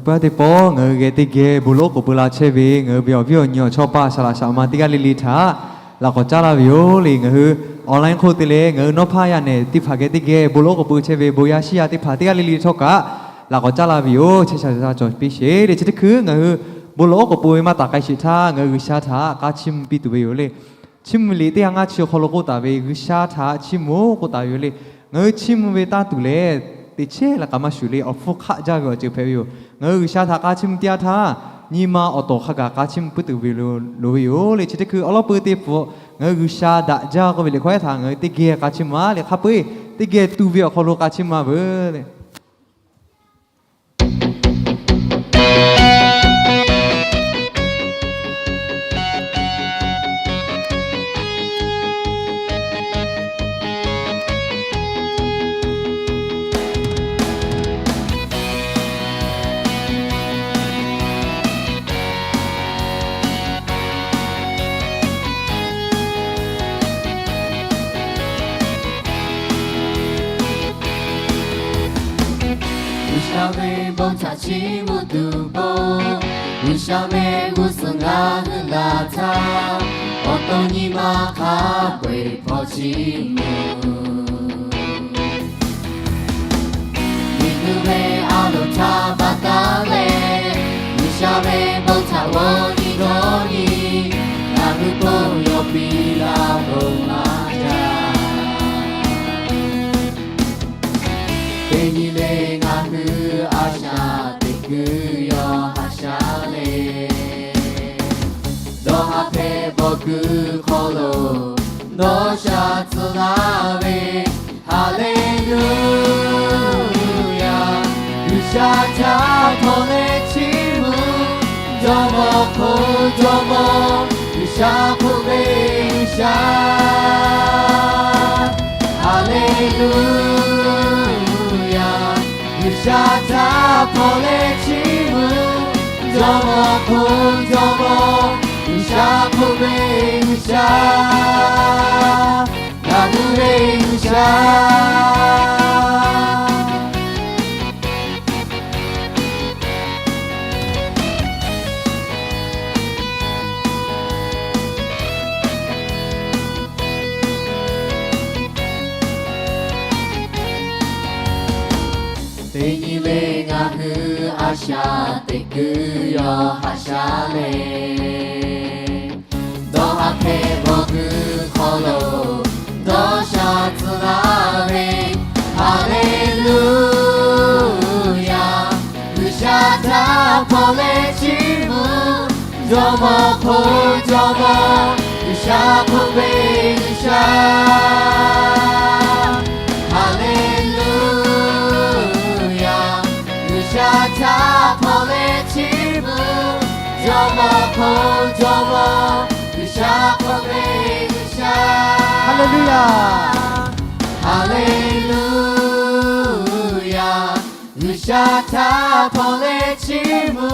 bữa thì bỏ người cái tí kia bù lô của bù la chơi về người biểu nhiều cho ba sao mà tí cái lì thả là có cha là biểu lì người online khô tí lệ người nó phá này tí phá cái tí kia bù lô của bù chơi về bù ya xia tí phá tí cái lì cho cả là có cha là biểu chơi cho bị chế để chơi cứ người bù lô của bù mà ta cái gì thả người xa thả cá chim bị tụi biểu lì chim lì tí hàng chiều khó lô ta về người xa thả chim mố của ta biểu lì người chim về ta tụi lệ tí chế là cả mà xử lý ở phúc khá ra rồi chịu phải biểu người xa thả cá chim tia thả nhưng mà ở tổ khác cá chim bị tụi biểu lì lì chơi cứ ở lớp bự tiếp phụ người xa đã ra có việc khoe thằng người tí kia cá chim má lì khắp bự tí kia tụi biểu khó lô cá chim má bự 봉차 치무두보 우샤메 우승하는 라타 어떤 이마 가괴 퍼지무 미그베 아로 타바달레 우샤메 봉차 원이로니 나무 보여 비라 로마자 베니레 나그 아샤 그여 하샤레 너 앞에 버그 콜로 너 샤츠 나베 할렐루야 그 샤차 보내 치무 저먹고 저먹 그 샤프베 샤 할렐루야 샤타 폴레 치무 저먹고 저먹 샤프베 샤 나누레 샤 베니레가 그 아샤 테크여 하샤레 너 앞에 버그 콜로 너 샤츠라레 할렐루야 그 샤타 폴레 치무 저먹고 저먹 그 샤프베 샤 샤타 폴레 치무 저먹고 저먹 그 샤프베 샤 할렐루야 할렐루야 그 샤타 폴레 치무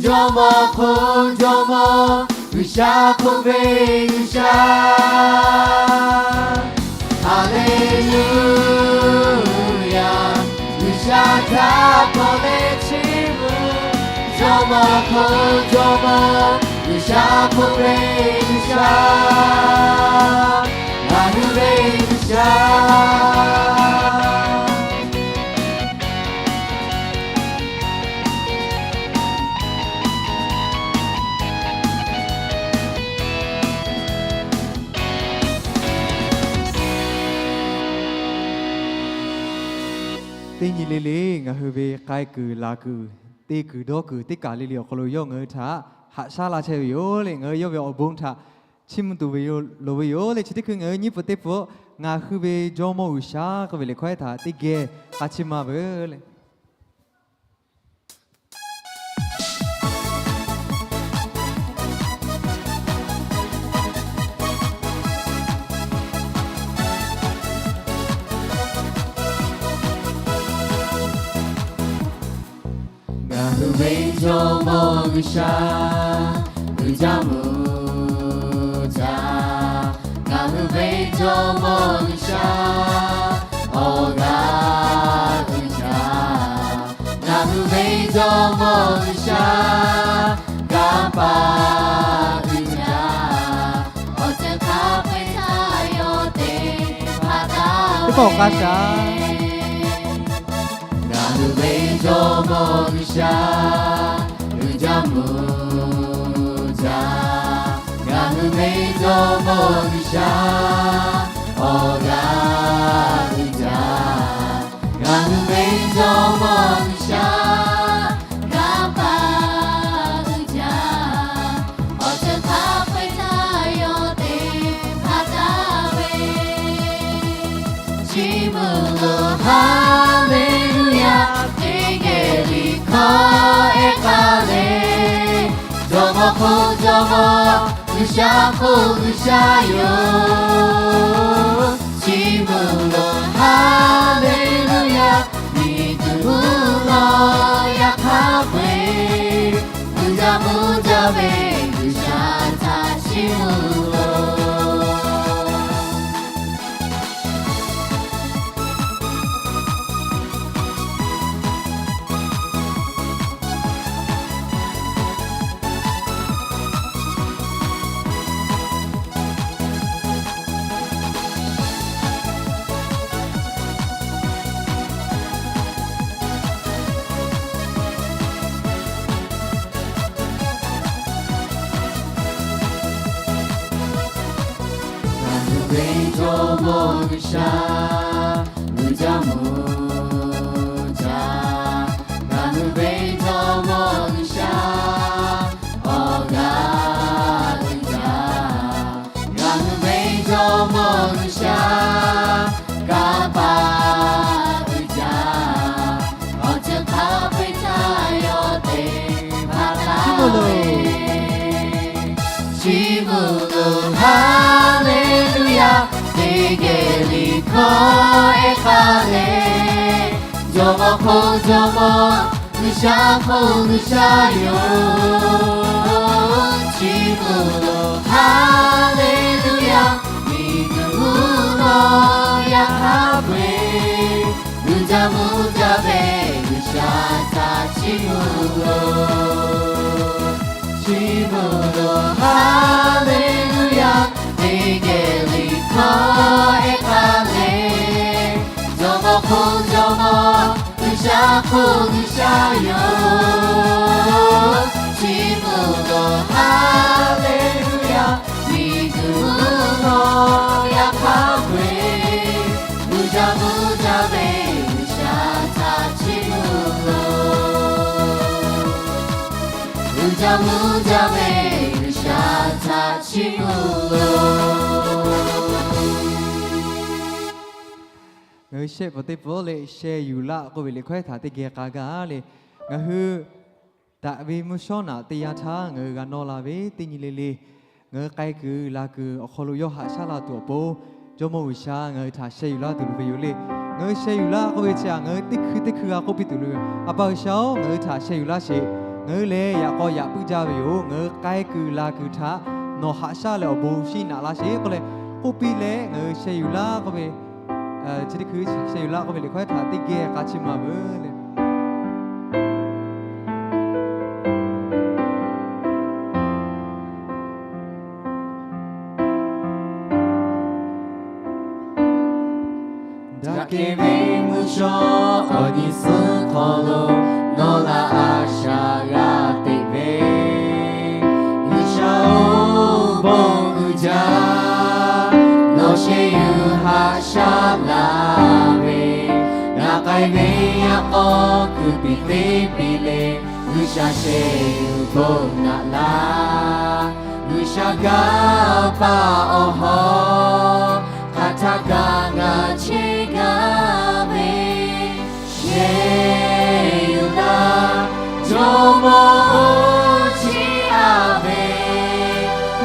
저먹고 저먹 그 샤프베 샤 할렐루야 샤타 폴레 치무 저먹고 저먹 그 샤프베 샤 나누레 샤 tí nhị lì lì ngà hư về cái cử là cử tí cử đó cử tí cả lì liều khó lôi người thả hạ sa là chơi yếu lì người yếu về ở buông thả chim tụ về yếu lô về yếu lì chỉ tí cứ người nhíp vào tiếp vào ngà hư về cho màu sa có về lì khoai thả tí ghê cá chim mà về lì 왜 저 먹으샤 의자무자 나는 왜 저 먹으샤 어가 의자 나는 왜 저 ဒီပေါ်ကားရှာ 나는 왼쪽 모르샤 의자 무자 나는 왼쪽 모르샤 어가 의자 나는 왼쪽 모르샤 가파 의자 어쩌 카페 타요 때 바다에 지문으로 할렐루야 내게 리커에 가네 저먹고 저먹 으샤고 으샤요 지문으로 할렐루야 믿음으로 약하게 무자 무자베 으샤타 지문으로 왼쪽 모르샤 무자 무자 나는 왼쪽 모르샤 어가 의자 나는 왼쪽 모르샤 가바 의자 어쩌 카페 타요 때 바다에 지문으로 할렐루야 내게 리커에 가네 저먹고 저먹 으샤고 으샤요 지문으로 할렐루야 믿음으로 약하게 무자 무자베 으샤타 지문으로 지문으로 할렐루야 내게 리커에 가네 저먹고 저먹 으샤고 으샤요 지문으로 할렐루야 믿음으로 약하게 무자 무자베 으샤타 지문으로 무자 무자베 으샤타 지문으로 ငါရှေ့ပတိပေါ်လေရှေ့ယူလာကိုပဲလေခွဲထားတဲ့ကေကာကလေငါဟူတာဝီမရှောနာတရားထားငါကနော်လာပဲတင်းကြီးလေးလေးငါကိုက်ကူလာကူအခလိုရဟာရှာလာတော့ပိုဂျမဝရှာငါထားရှေ့ယူလာတူပဲယူလေငါရှေ့ယူလာကိုပဲချာငါတိခါကိုပိတူလူအပေါရှောင်းငါထားရှေ့ယူလာရှေ့ငါလေရကောရပူကြပဲယူငါကိုက်ကူလာကူထားနော်ဟာရှာလေဘူရှိနာလာရှေ့ကိုလေကိုပီလေငါရှေ့ယူလာကိုပဲ这里可以谁有那个为了快他的给嘎起嘛不嘞？だけ为无所而你思考路，诺拉阿沙拉的为，一下乌蹦乌家。no she you ha sha la ve na kai ve ya o ku pi te pi le lu sha she you bo na la lu sha ga pa o ho kata ga nga che ga ve she you la jo mo chi a ve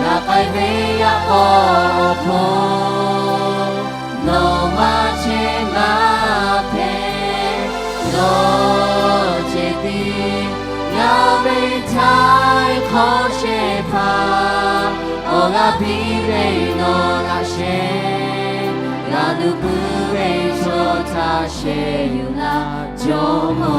na kai ve ya o ho no ma che na pe no che ti ya be tai kho she pa o la pi re no la she la du pu re so ta she you la jo mo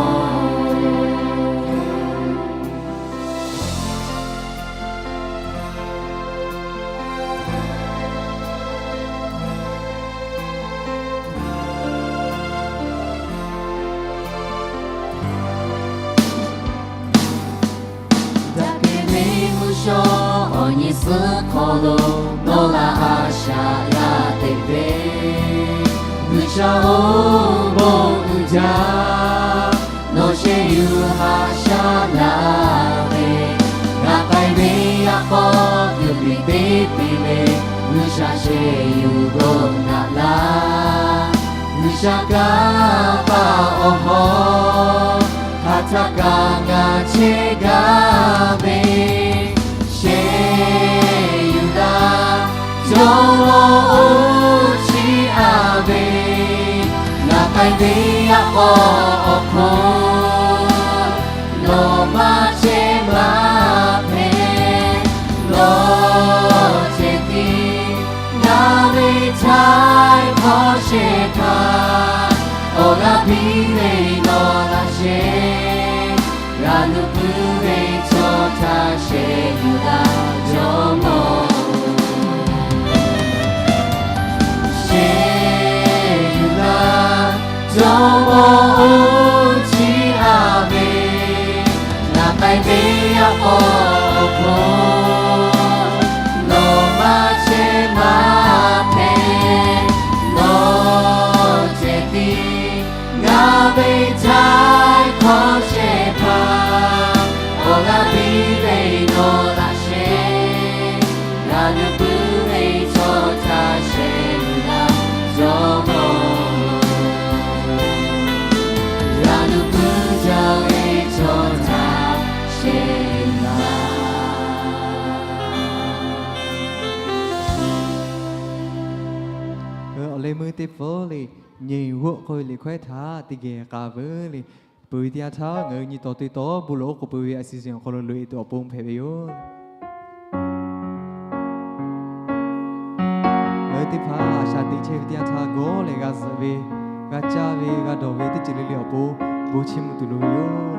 你思考路诺拉阿夏呀对呗，你想哦不家，诺些有哈夏拉呗，那该呗呀好有比对比呗，你想些有个那拉，你想干吧哦好，他他干啊切干呗。就我去阿贝，那该贝呀哦空，罗马切马佩，罗切蒂，那贝才好些卡，哦那比贝罗那些，让你不贝做他些有那就么。就我去阿贝，那该贝呀哦空，罗马切马佩，罗切蒂，那贝才靠些帕，我那比贝罗那些，那就不会做他些那就我。lấy mưa tiếp phố li nhiều vụ khôi li khoe thá tì ghé cà vơ li bùi tia tháo ngờ như tổ tùy tổ bù lỗ của bùi assistant khôi lùi tổ bùm phê biếu ngờ tiếp phá sa tì chế tia thá gỗ li gà sờ vi gà cha vi gà đồ vi tì chỉ li liều bù bù chim tù lùi yo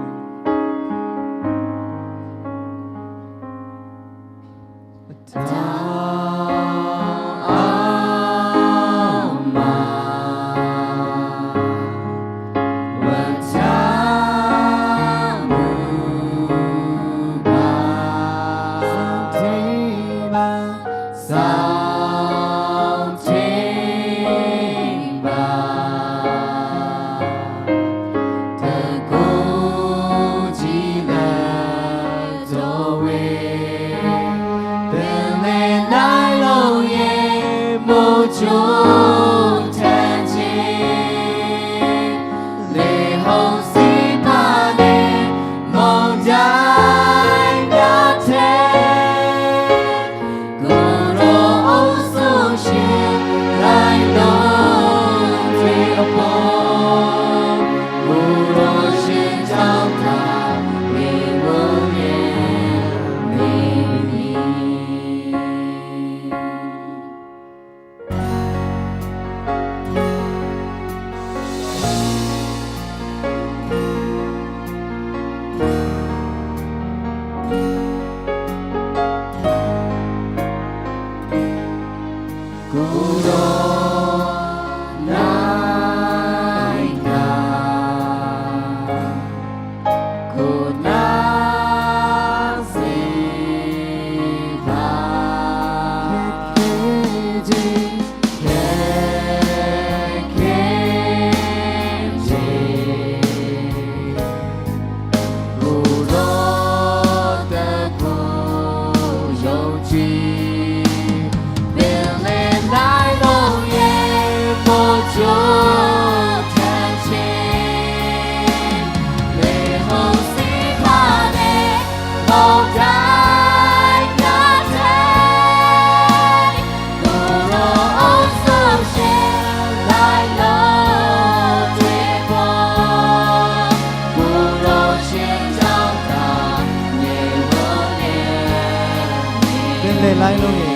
lai luôn nhỉ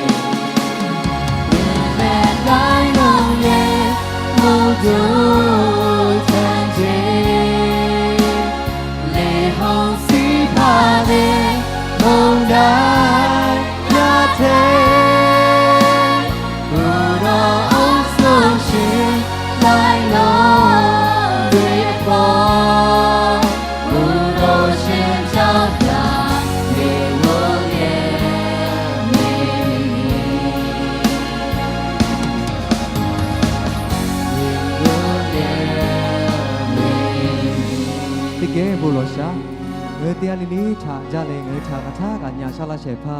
lai luôn nhỉ mô du thân chế lệ hồng sĩ ba đê mong đai nhá thế bù đo ông sông chi lai lo tuyệt vời bù đo trên trao cả để vô nghe တရားလီလီထားကြလေငါထားကထားကညာရှာလာရှေဖာ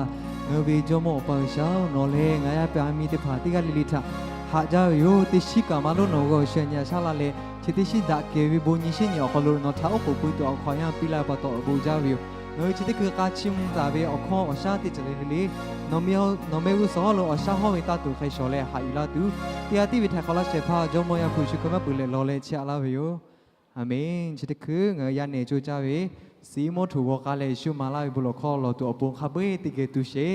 ငါဘီဂျမောပန်ရှောင်းနော်လေငါရပြာမီတဖာတိကလီလီထားဟာကြယောတရှိကမလို့နော်ကိုရှင်ညာရှာလာလေချစ်တရှိဒါကေဝီဘုန်ညရှင်ညောခလို့နော်ထားကိုပွေးတော့ခေါ်ရပြလာပါတော့ဘူကြဝီငါချစ်တကကချင်းဒါဘေအခေါ်အရှာတိချလေလေနော်မြောနော်မဲကိုစောလို့အရှာဟောဝေတာတူခေရှောလေဟာယူလာတူတရားတိဝိထခလာရှေဖာဂျမောယဖူရှိကမပူလေလောလေချာလာဝေယောအာမင်ချစ်တကငါရနေကြကြဝေစီမောထူဝကလည်းရှုမာလာဘလို့ခေါ်လို့သူအပုံခဘေးတိကေတူရှေ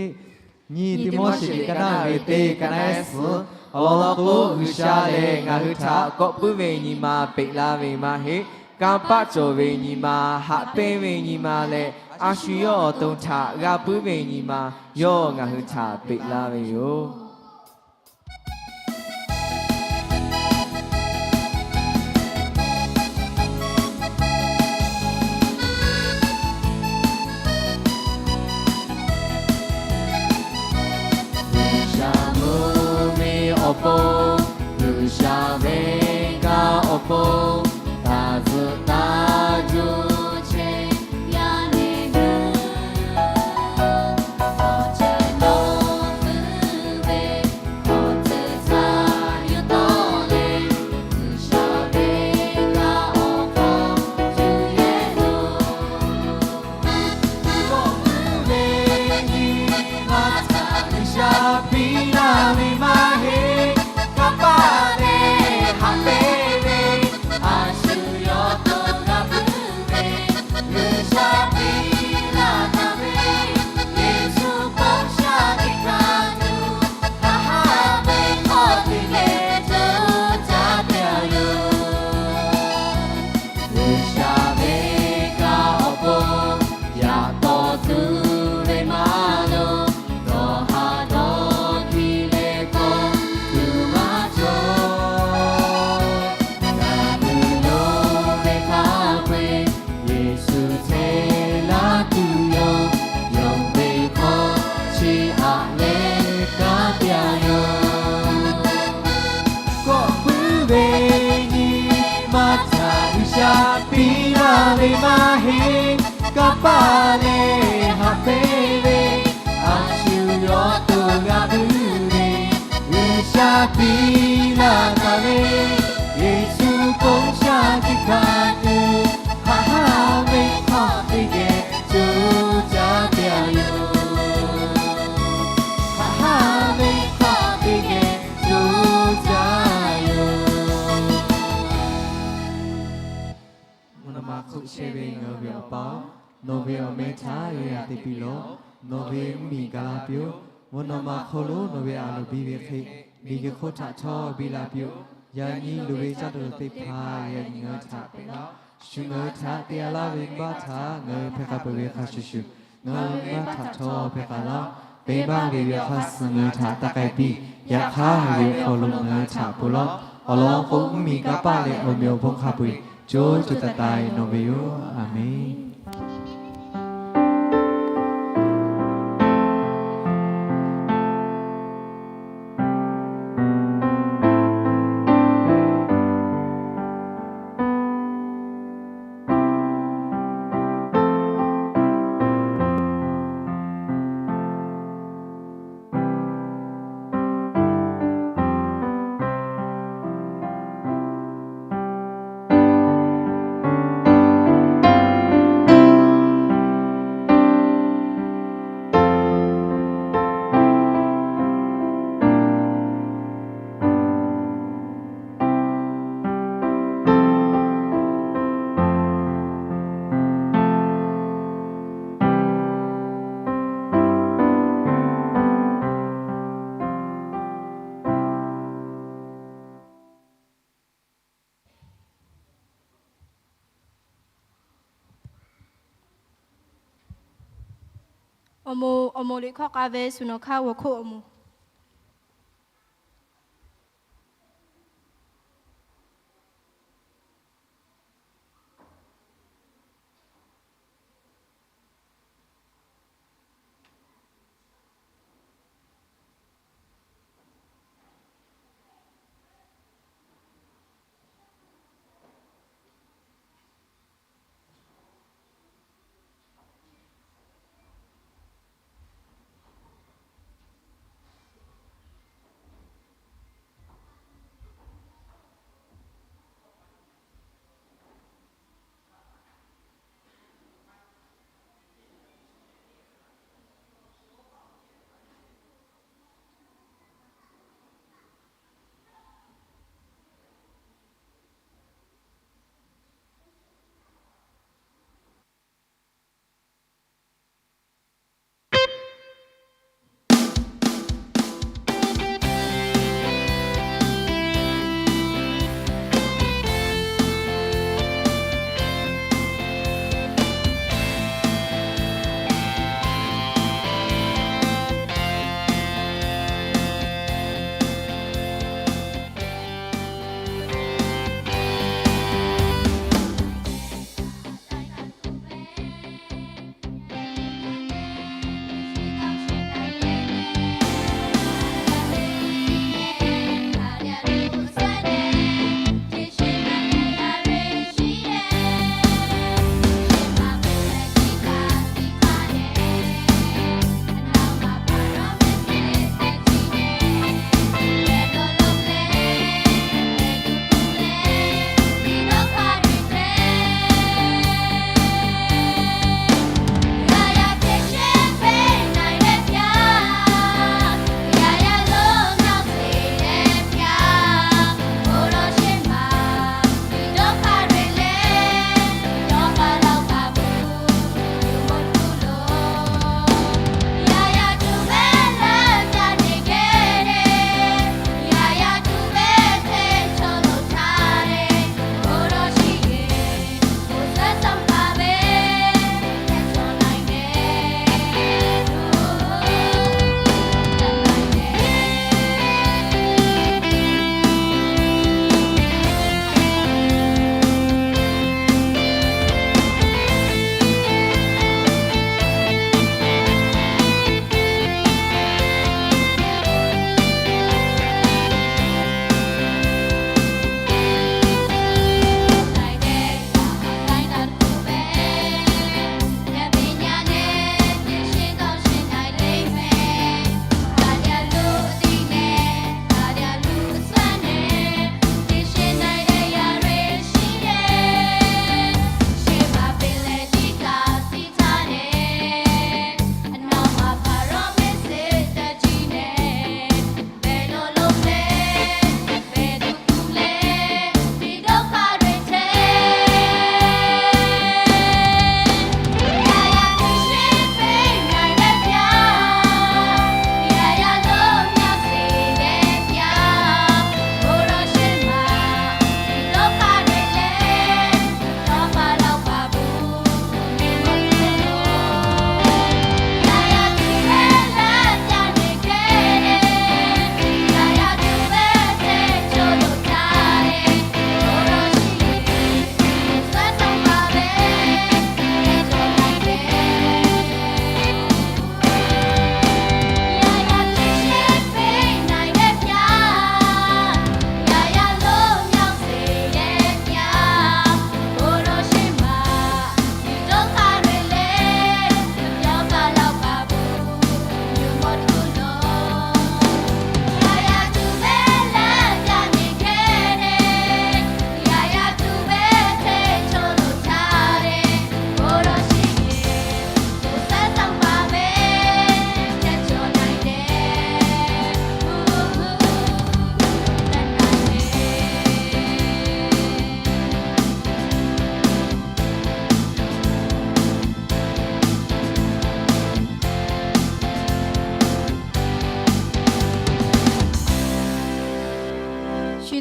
ညီတိမောရှိကနာဝေတေကနက်စအလောကိုဝိရှာလေငါဟထာကောပုဝေညီမာပိလာဝေမာဟေကံပကျော်ဝေညီမာဟာပေဝေညီမာလေအာရှူယောတုံထဂါပုဝေညီမာယောငါဟထာပိလာဝေယောအပေါ်လူရှာဘေကအပေါ်သာဇနာဂျူချေယာနေဒူအော်ချေလုံးဘေအော်ချေစာယတော်လေလူရှာဘေကအပေါ်ဂျူရဲ့လို့ဘောမေညီမာသာလူရှာဘီနာမီမာဟေလေမာဟေကပါလေဟာပေလေအာရှူရောတူငါဘူးလေရေရှာပီလာနာလေယေရှုပုံရှာတိခါတူဟာဟာမေဟောတိကေကျူကြပြယောဟာဟာမေဟောတိကေကျူကြယောမာခုရှေဘင်းငောပြောပါနိုဘေအမေချာရရတိပီလောနိုဘေမီကာလာပြိုဝနမခလိုနိုဘေအလိုဘီဘေခိဒီကခိုထချောဘီလာပြိုယာညီလူဘေချတ်တို့တိဖာရငောချပေလောရှုငောချတေလာဘင်ဘာချာငေဖေကပဝေခရှုရှုငောမထချောဖေကလာဘေဘာရေရခဆငောချတကိုက်ပီယခါရေခလိုငောချပူလောအလောကုမီကပါလေအမျိုးဘုံခပွေကျိုးจุดตายโนเวโยอาเมน อโมลิข้อกาเวสุนข้าวโคอโม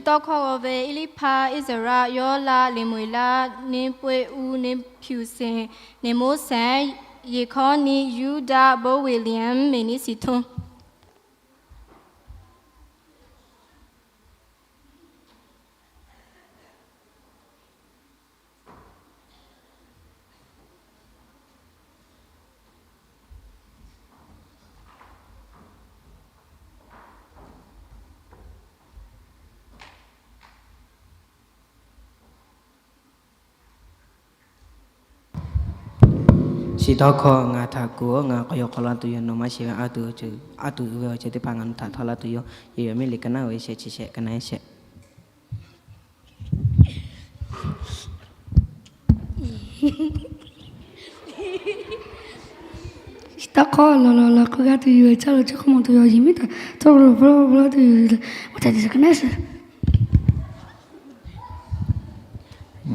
တော့ခေါ်ပဲအလီဖာဣဇရာယောလာလင်မွေလာနင်းပွေဦးနင်းဖြူစင်နင်မိုးဆန်ရေခေါနီယူဒာဘိုဝီလျံမင်းနီစီထွန်း si đó kho ngà thà của ngà có yêu khoan tụi nó mà chỉ là tụi vừa chỉ tiếp bằng thà thà là tụi giờ mình lấy cái nào ấy sẽ chỉ sẽ cái này sẽ Está cola la cosa tu io ciao ciao come tu oggi mi ta proprio tu ma ti dice che ne sai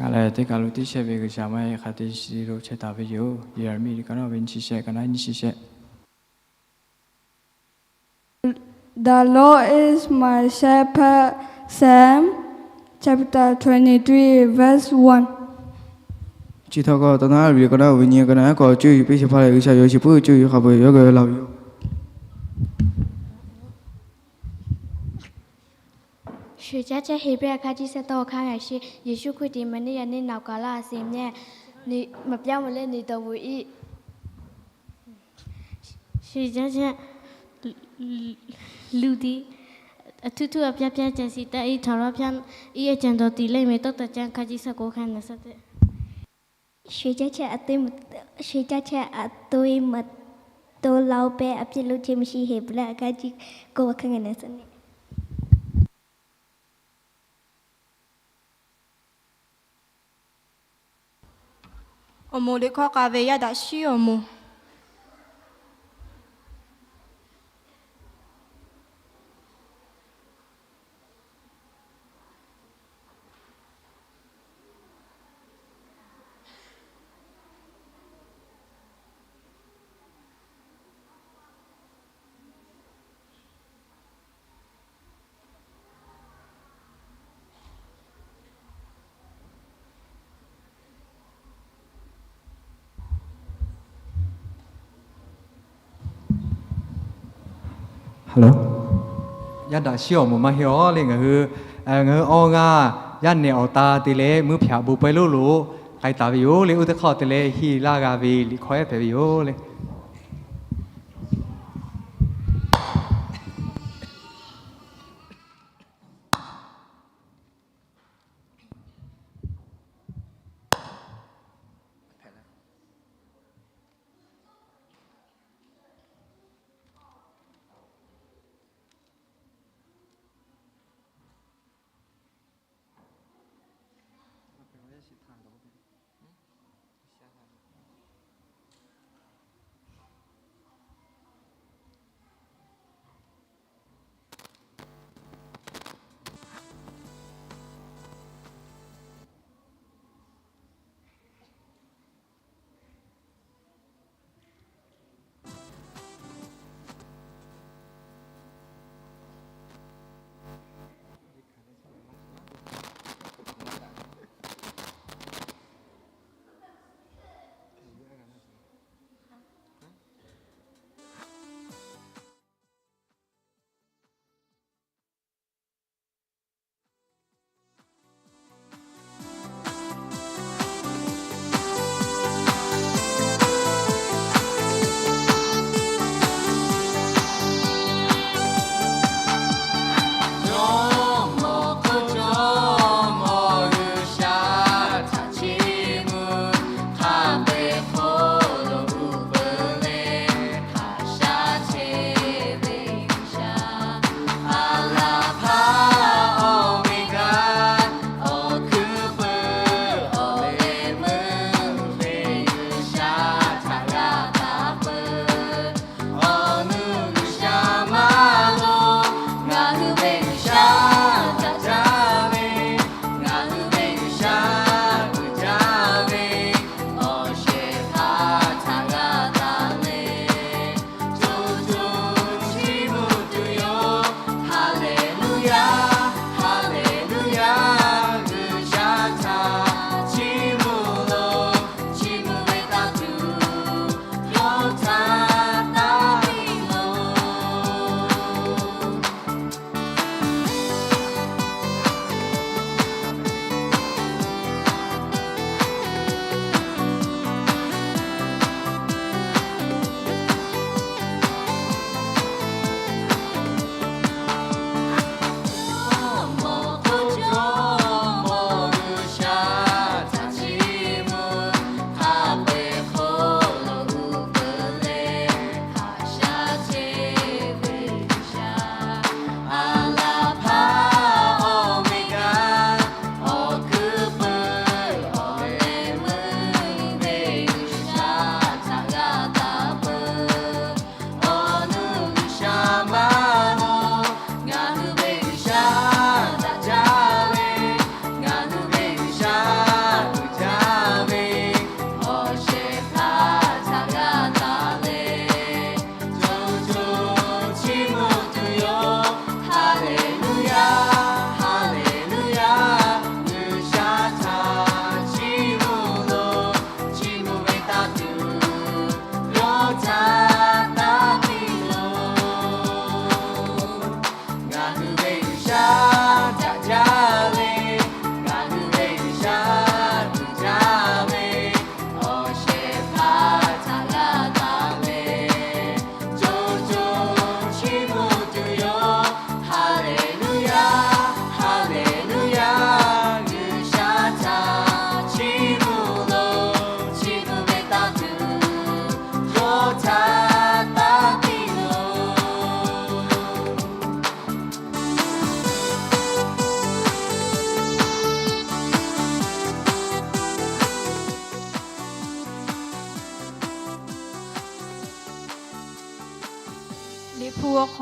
ငါလည်းတေကလူတိချက်ပဲကရှာမဲခတိစီတို့ချက်တာပဲယောရမီကတော့ဝင်ချီချက်ကနိုင်ချီချက် The Lord is my shepherd Psalm chapter 23 verse 1จิตก็ตอนนั้นวิก็วิญญาณก็นั้นก็จุยไปสิพาเลยก็ใช่อยู่สิปุ๊จุยขับไปยก็เราอยู่ ရွှေကြချက်ဟေဘရအခါကြီးဆက်တော့ခါရရှိယေရှုခရစ်ဒီမနေ့ရက်နေ့နောက်ကာလအစဉ်မြဲနေမပြောင်းမလဲနေတော်မူ၏ရွှေကြချက်လူဒီအထူးထူးအပြပြကျစီတဲ့ဤထော်ရပြန်ဤအကျန်တော်တီလိမ့်မယ်တော့တကြံခါကြီးဆက်ကိုခန်းနေဆက်တဲ့ရွှေကြချက်အသိရွှေကြချက်အသွေးမတော်လောက်ပဲအပြစ်လို့ချင်းမရှိဟေဘရအခါကြီးကိုခန်းနေဆက်နေ အမိုလေးခေါ်ကပဲရတာရှိအမို ဟယ်လိုရတာရှိအောင်မဟျောလေငါဟငါအောငါရနေအောင်တာတလေမဖြာဘူးပဲလို့ခိုင်တာပြီယောလေဥတခေါတလေဟီလာကပြီခေါ်ရပဲပြီယောလေ ဟ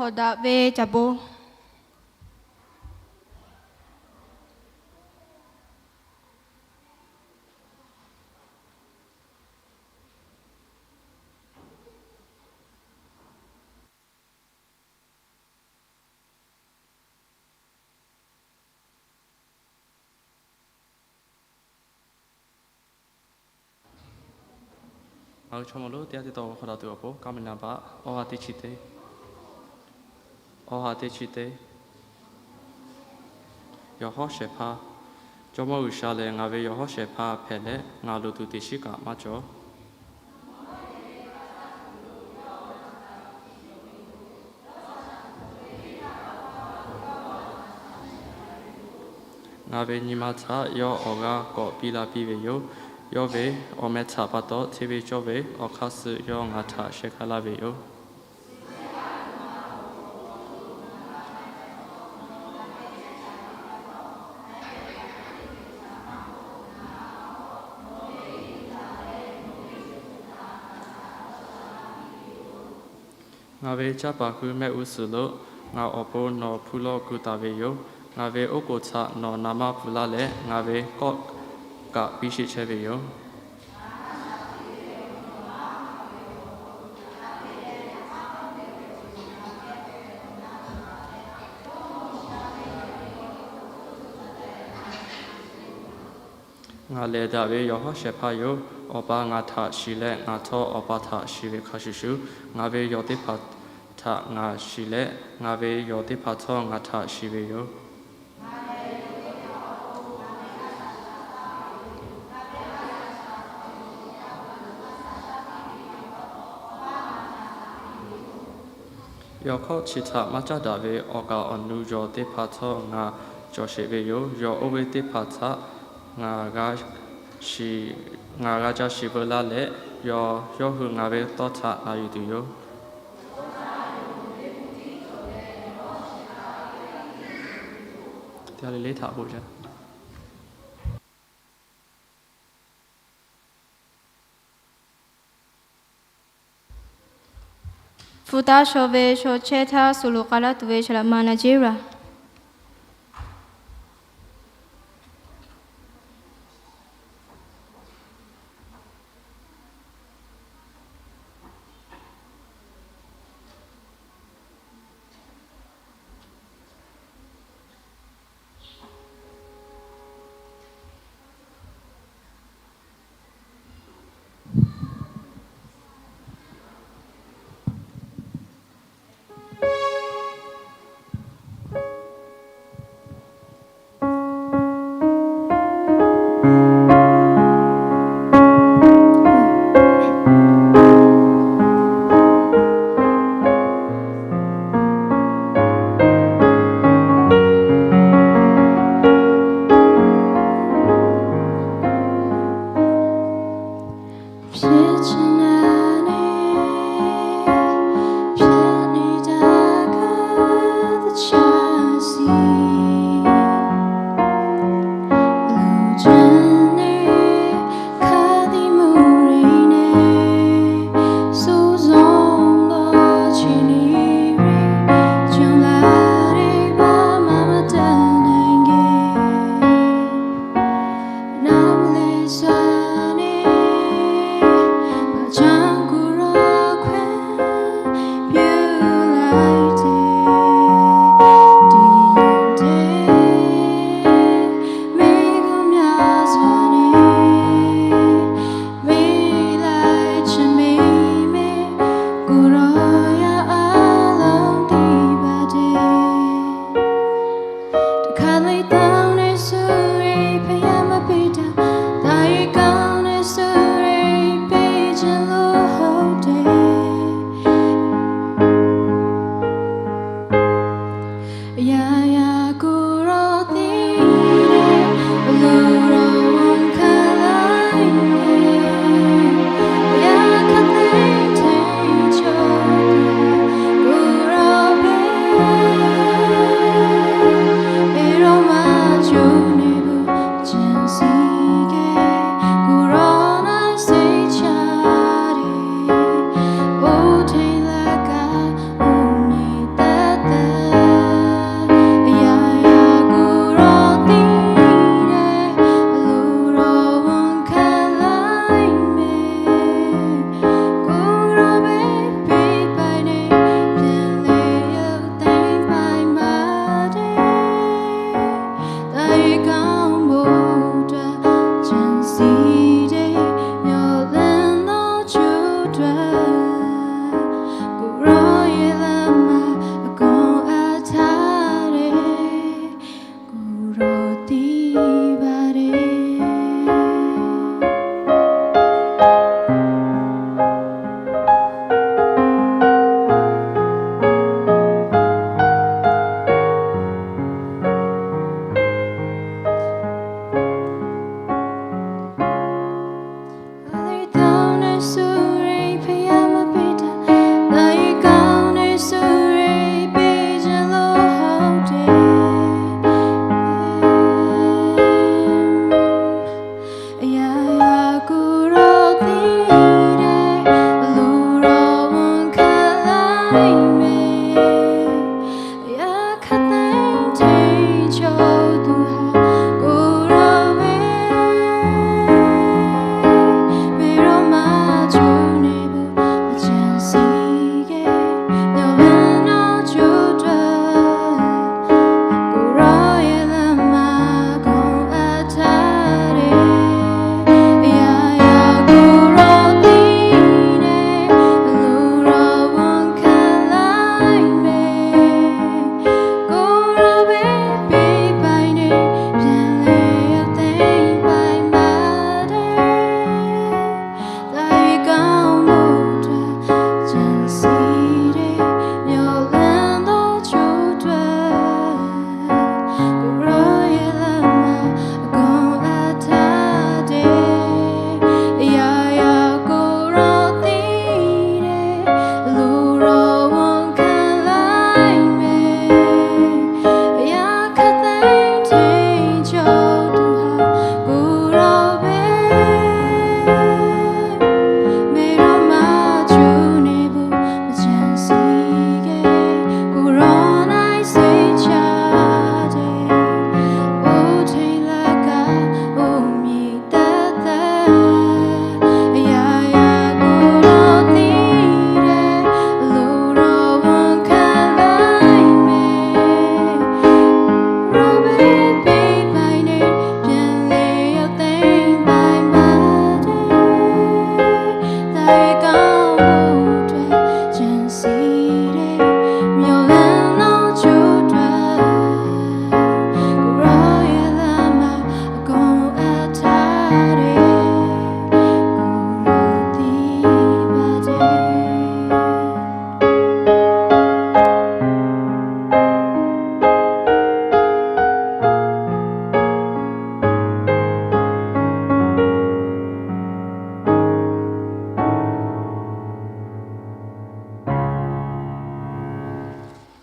ခေါ်တာပဲကြပိုး Aku cuma lu tiada tahu kalau tu apa. Kami nampak oh hati cite, oh hati cite. Ya hak siapa? Cuma usaha le ngawe ya hak siapa pele ngalu tu tisika macam. Ngawe ni macam ya orang kau bila pilih yo. Yo ve ometa pato TV jove okasu yo ngata shekala ve yo. Nga ve chapa ku me usulo nga opo no pulo kuta ve yo. Nga ve okota no nama pula le nga ve kok ka bishi cheve yo. Nga le da ve yo ha shepa yo oba nga tha shile nga tho oba tha shive khashishu nga ve yo te pha tha nga shile nga ve yo te pha tho nga tha shive yo. Yo kho chita macha da ve oka onu yo te pha tho nga jo sheve yo yo owe te pha tha nga ga ja shibula le yo hu nga ve to tha ayu tu yo. Tiada le tha bo ja. 福大小为小切他苏鲁卡拉杜为是了马纳吉拉。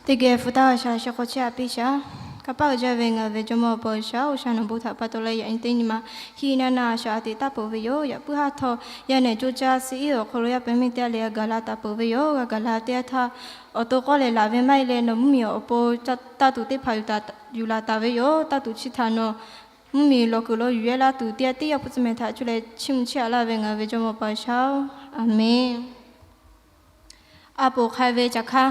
တကယ်ဖတာရှာရှခချအပိရှာကပောက်ကြဝေငါဝေကြမောပေါ်ရှာဥရှာနဘုထပတ်တော်လေရင်တင်းညီမဟီနာနာရှာတိတပ်ပေါ်ဝေယောရပုဟာထောရနေကြချစီရောခလိုရပမိတဲလေဂလာတပ်ပေါ်ဝေယောဂလာတဲထအတောကလေလာဝေမိုင်လေနမမီအပေါ်တတူတေဖာယူလာတဝေယောတတူချီထာနောမမီလောကလောရွေလာတူတဲတေရပုစမေထာချူလေချင်းချလာဝေငါဝေကြမောပေါ်ရှာအာမင်အပေါ်ခိုင်ဝေချခါ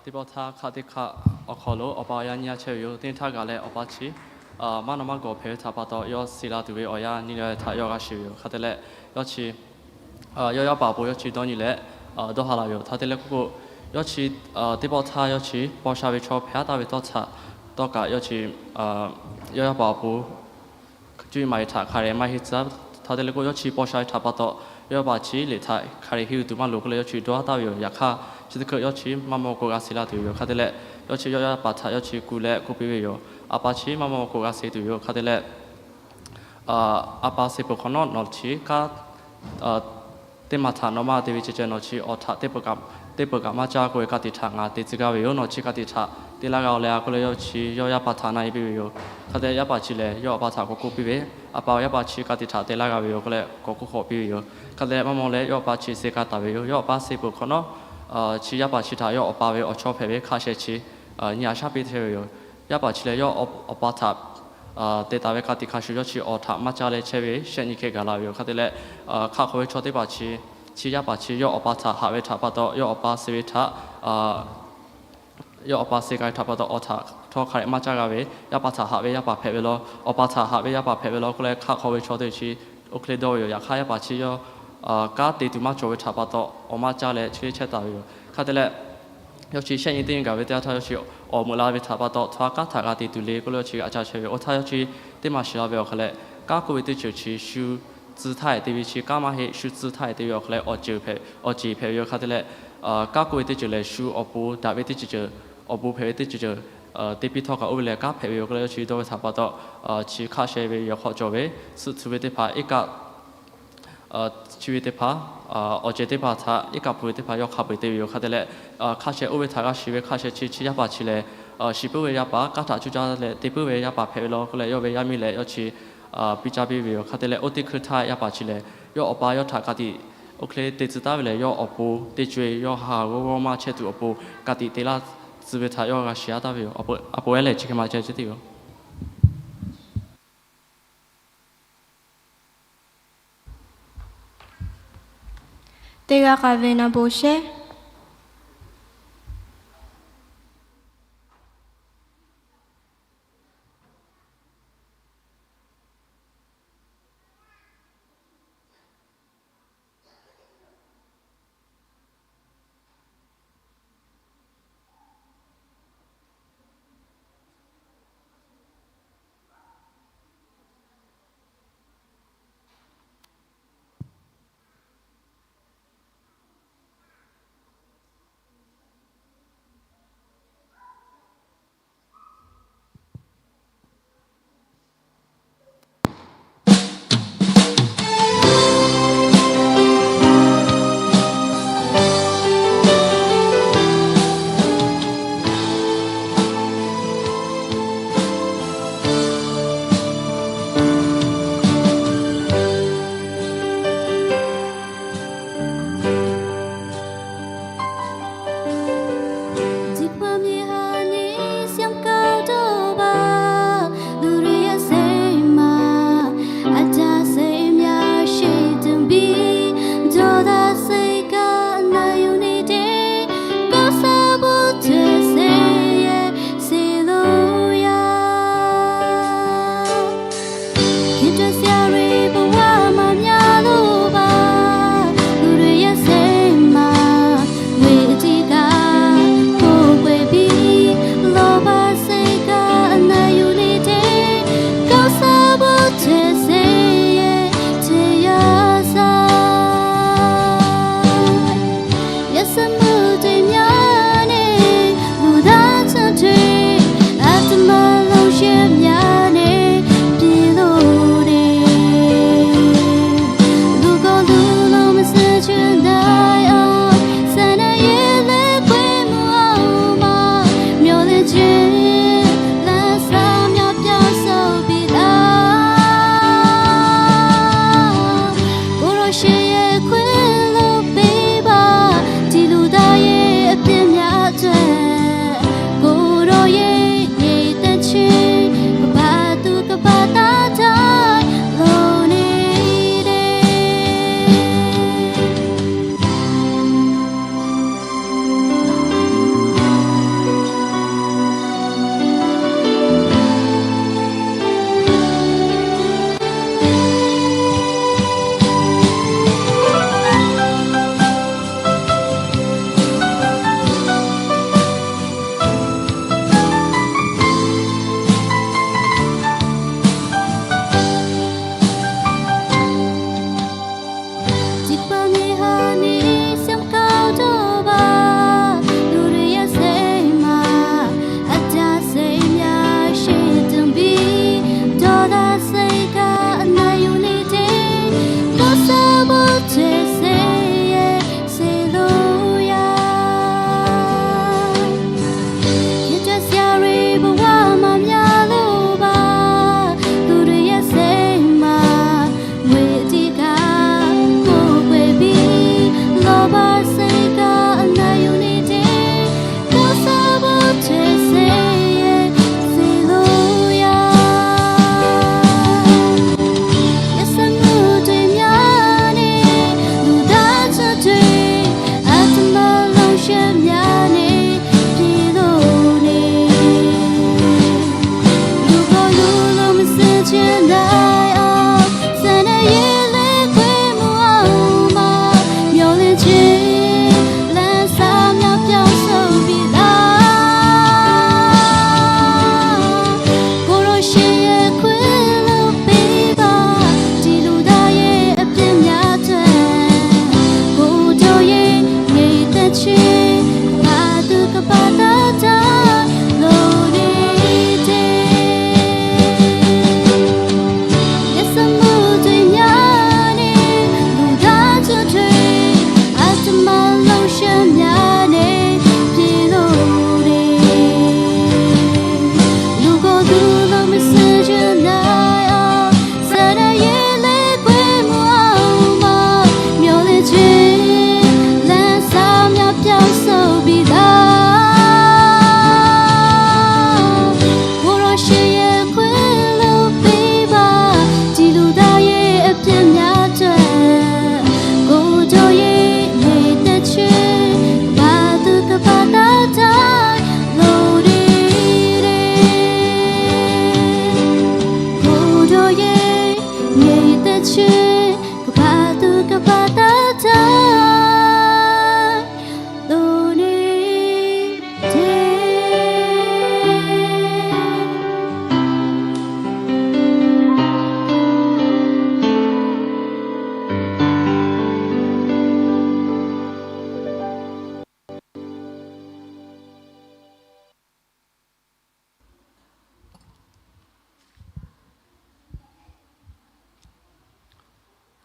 တိဘောသာခတိခအခါလိုအပါယညာချေယောတင်ထားကလည်းအပါချီမနမကောဖဲထားပါတော့ယောစီလာသူဝေအယာနီလည်းထားယောကရှိယောခတဲ့လက်ယောချီယောပါပေါ်ယောချီတော့ညီလက်တော့ဟာလာယောထားတဲ့လက်ကိုယောချီတိဘောသာယောချီပေါ်ရှာဝေချောဖဲတာဝေတော့ချတော့ကယောချီယောပါပေါ်ကျွေးမိုင်ထားခါရဲမိုင်ဟစ်စားထားတဲ့လက်ကိုယောချီပေါ်ရှာထားပါတော့ယောပါချီလေထားခါရဲဟီတူမလိုကလေးယောချီတော့တာယောရခါချစ်ကယောချီမမောကိုကစီလာတူယောခတဲ့လက်ယောချီယောပါထားယောချီကူလက်ကိုပေးယောအပါချီမမောကိုကစီတူယောခတဲ့လက်အပါစေပခနောနော်ချီကတေမထာနမတေဝိချေချနော်ချီအော်ထာတေပကမချာကိုကတိထာငါတေစကဝေယောနော်ချီကတိထာတေလာကောလေကိုလေယောချီယောရပါထာနိုင်ပြီယောခတဲ့ရပါချီလေယောအပါထာကိုကိုပြီပဲအပါရပါချီကတိထာတေလာကဝေယောကလေကိုကိုခေါ်ပြီယောခတဲ့မမောလေယောပါချီစေကတာဝေယောအပါစေပခနောချီရပါချီထာယောအပါဝေအချောဖဲပဲခါရှဲချီညာရှာပေးသေးယောရပါချီလေယောအပါထာတေတာဝေကတိခါရှူယောချီအော်ထာမချလေချဲပဲရှက်ညိခေကလာယောခတဲ့လေခါခွေချောတေပါချီချီရပါချီယောအပါထာဟာဝေထာပါတော့ယောအပါစေဝေထာယောအပါစေကိုင်ထာပါတော့အော်ထာထောခါရမချကဝေရပါထာဟာဝေရပါဖဲပဲလောအပါထာဟာဝေရပါဖဲပဲလောကလေခါခွေချောတေချီโอเคတော့ယောရခါရပါချီယောကာတေတူမချောဝေထာပါတော့အမချလေချေချက်တာယောခတဲ့လေယောချီရှက်ရင်တင်းကဝေတရားထားယောချီအော်မလာဝေထာပါတော့ထွာကာထာကတေတူလေကိုလောချီအချချေအော်ထာယောချီတင်းမရှိလာပဲခလေကာကိုဝေတေချီရှူ姿态对比起干嘛嘿，是姿态对比起来，我就配有看到嘞，各国对就来输，我不大卫对就，我不配对就，对比他个欧来各配有个来去都差不多，去卡些位要好做位，是除非对怕一个，除非对怕，我觉得怕他一个不会对怕要卡不对有看到嘞，卡些欧位他个是位卡些去一把去嘞，是不会一把，卡他就叫嘞，对不会一把配咯，过来要为一米嘞要去。比较比较，看到嘞，我对其他也把起来，要我把要他家的，OK，对知道嘞，要我不对追，要下我嘛切度我不，家的对啦，只为他要个写到没有，我不来这个嘛解决掉。这个咖啡那不是。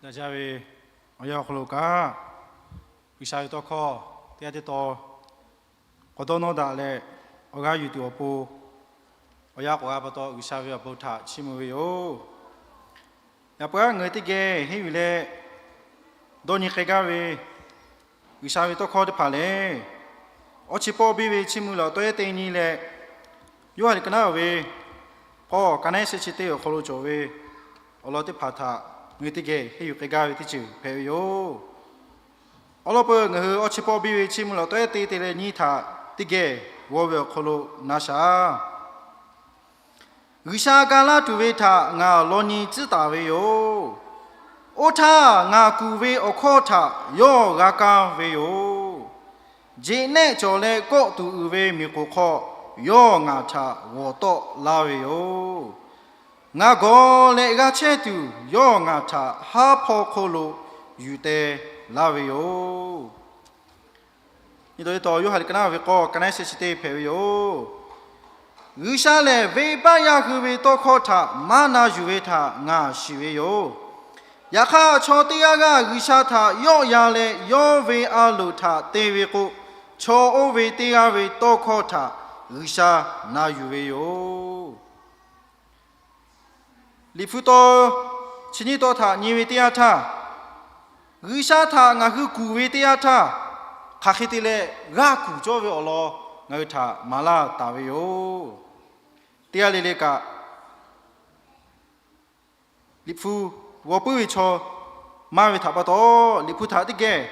大家为我要回家，为啥要多考？第二天到，我到那达嘞，我家有点不，我要我不到，为啥要不他？起码有，要不然我这个还有嘞，多年开家为，为啥要多考的怕嘞？我去报备为起码了，多一点年嘞，有还跟他为，哦，刚才是去对我考虑做为，我老的怕他。người ti kê hay cái gai ti chữ phải yo, ở bờ người ở chợ bì chim là tôi ti ti ni thà ti kê vô về kholo nasa, người sa gala tu về thà ngà lo ni chỉ ta về yo, ở thà ngà cu về ở kho thà yo gà ca về yo, chỉ nè cho lệ có tu về mi cô kho yo ngà thà vô to la về yo. ngà gò lệ gà chế tu yo ngà thà ha phò khô lô yu tê la về yo như tôi tỏ yo hạt cái nào về co cái này sẽ tê phê yo ngư sa lệ về ba ya khư về to khó thà ma na yu về thà ngà xì về yo ya kha cho tê ya gà ngư sa thà yo ya lệ yo về a lu thà tê về cô cho ô về tê ya về to khó thà ngư sa na yu về yo li phu to chini to tha ni we tia tha gu sha tha nga gu ku we tia tha kha khiti le ga ku jo we olo nga tha mala ta we yo tia le ka li phu wo pu we cho ma we tha ba to li phu tha ti ge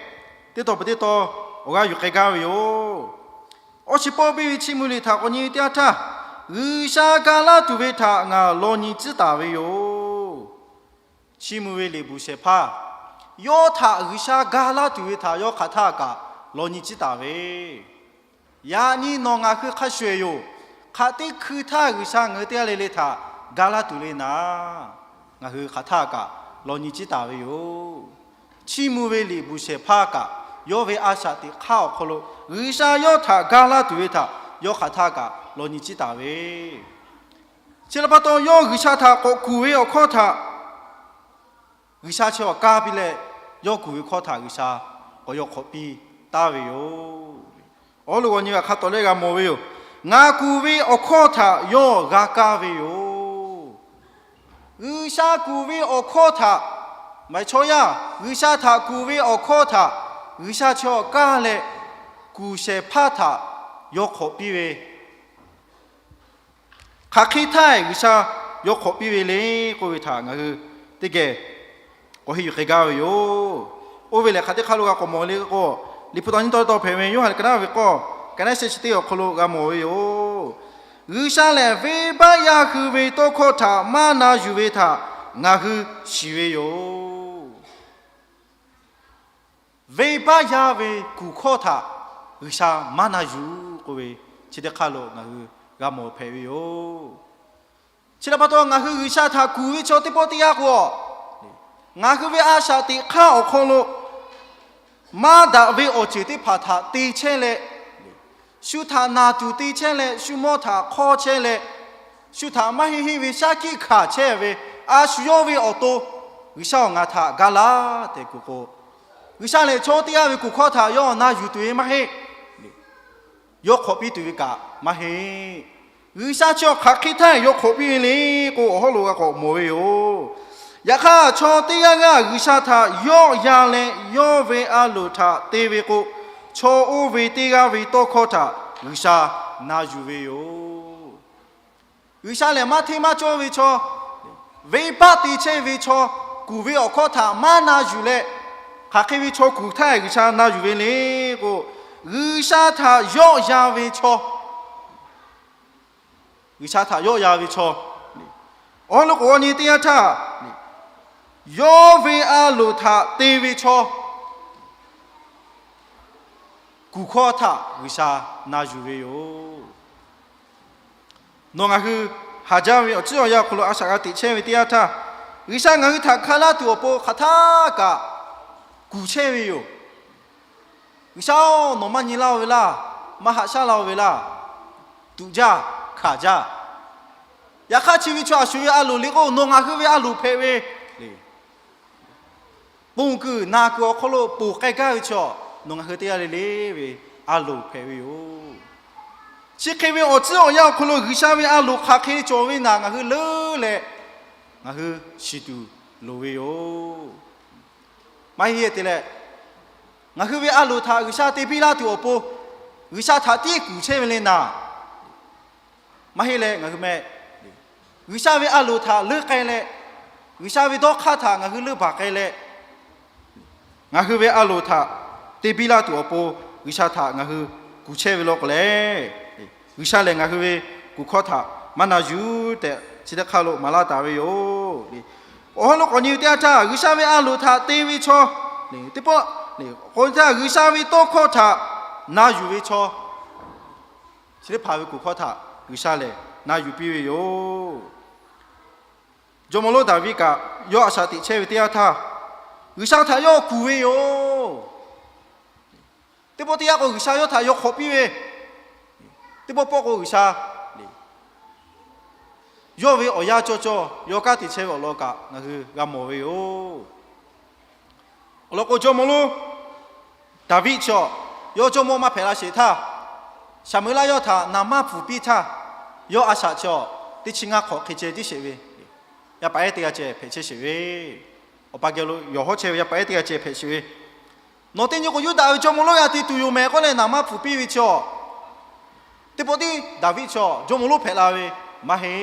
ti to pa ti to o ga yu kai ga we yo o chi po bi chi mu li tha ko ni tia tha ngư sa gà la tu về thà ngà lo ni chỉ ta về yo, chỉ mua về lấy bù xe pa, yo thà ngư sa gà la tu về thà yo khát thà cả lo ni chỉ ta về, ya ni nó ngà cứ khát xuôi yo, khát đi cứ thà ngư sa ngư tia lấy thà gà la tu lấy na, ngà cứ khát thà cả lo ni chỉ ta về yo, chỉ mua về lấy bù xe pa cả, yo về asa thì khao kholo, ngư sa yo thà gà la tu về thà yo khát thà cả lo ni chỉ ta về, chỉ là bắt đầu yo người sa thà có cù về ở kho thà, người sa cho cá bị lệ, yo cù về kho thà người sa có yo khó bị ta về yo, ở lúc này khát tối lấy cái mồi về yo, ngà cù về ở kho thà yo gà cá về yo, người sa cù về ở kho thà, mày cho ya, người sa thà cù về ở kho thà, người sa cho cá lệ, cù sẽ phá thà, yo khó bị về khá khí thái vì sao yo khó bị về lấy cô về thả ngư thế kể có hiểu cái gạo yo ô về lại khá thế khá lúc có mồi lấy cô li phụ tao to phải về yo hay cái nào về cô cái này sẽ tiêu khá lúc có mồi yo ngư sa lại về ba ya khứ về to khó thả ma na yu về thả ngư xì về yo về ba ya về cù khó thả ngư sa ma na yu cô về chỉ để khá lúc ngư gà mồi phải về yo chỉ là bắt đầu ngã hư sa thà cú với cho tiếp bớt tiệt của ngã hư với a sa ti khao khôn lo mà đã với ở chỉ tiếp phá thà ti chen lệ su thà na tu ti chen lệ su mò thà kho chen lệ su thà mà hi hi với sa ki khả chen với a su yo với ở tô với sao ngã thà gà la để cụ cô với sao lệ cho tiệt với cụ kho thà yo na yu tuổi mà he yo khó bị tuổi cả mà he ngư sa cho khắc khí thái yo khó bị lý cô họ lùa có mồi yo, ya kha cho tia nga ngư sa tha yo ya le yo về a lu tha te về cô cho u về tia về to khó tha ngư sa na yu về yo, ngư sa le ma thi ma cho về ba ti che về cho cụ về ở khó tha ma na yu le khắc khí về cho cụ thái ngư sa na yu về lý cô ngư sa tha yo ya về cho ngư sa thà yo ya vi cho, ở lúc ở như thế thà, yo vi a lu thà tê vi cho, cú khó thà ngư sa na yu vi yo, nong ngư hà gia vi ở chỗ ya kholo asa cái tị che vi thế thà, ngư sa ngư thà khá la tu po khá thà cả, cú che vi yo, ngư sao nó mà nhìn lao vi la, mà hạ sa lao vi la, tu ja khả ra, ya khá chỉ vì cho suy alu ligo nong ngư vi alu phe vi, ပုံကူနာကောခလို့ပူကြိုက်ကြချောနော်ငါဟတဲ့ရလေပဲအလိုဖဲဝေယောချစ်ခေဝေအချောရောက်ခလို့ဂိရှာဝေအလိုခခေချောဝေနာငါဟလေလေငါဟရှိတူလိုဝေယောမိုင်းရဲ့တဲ့လေငါဟဝေအလိုသာဂိရှာတေပီလာတူအပိုဂိရှာသာတိကူချေဝေလနာမဟေလေငါဟမဲဂိရှာဝေအလိုသာလေကဲလေဂိရှာဝေတော့ခါသာငါဟလေဘာကဲလေငါဟဝေအလိုသာတေပီလာတူအပိုဂိရှာသာငါဟကူချေဝေလောကလေဂိရှာလေငါဟဝေကူခေါ်သာမနာယူတဲ့စိတခါလို့မလာတာဝေယောအော်လို့ကိုညူတဲ့သာဂိရှာဝေအလိုသာတေဝေချောတိပေါ်ကိုသာဂိရှာဝေတော့ခေါ်သာနာယူဝေချောစိတဖာဝေကူခေါ်သာဂိရှာလေနာယူပြီးဝေယောဂျမလို့ဒါဝိကယောအစာတိချေဝေတရားသာဂိရှာသာယောကူဝေယောတိပေါ်တရားကိုဂိရှာယောသာယောခေါ်ပြီးဝေတိပေါ်ပေါ်ကိုဂိရှာယောဝေအရာချောချောယောကတိချေဝေလောကငါကဂမောဝေယောအလောကိုဂျမလို့ဒါဝိချောယောဂျမမဖဲလာရှိသာရှာမလာယောသာနာမဖူပိသာယောအစာချောတိချင်းငါခေါ်ခေချေတိရှိဝေရပါတဲ့တရားချေဖေချေရှိဝေအပကယ်လို့ယောဟောချေရပါတဲ့တရားချေဖေရှိဝေနော်တင်ညကိုယူဒါဝိဂျမလို့ရတိတူယမဲကိုလည်းနာမဖူပိဝေချောတိပေါ်တိဒါဝိချောဂျမလို့ဖဲလာဝေမဟေ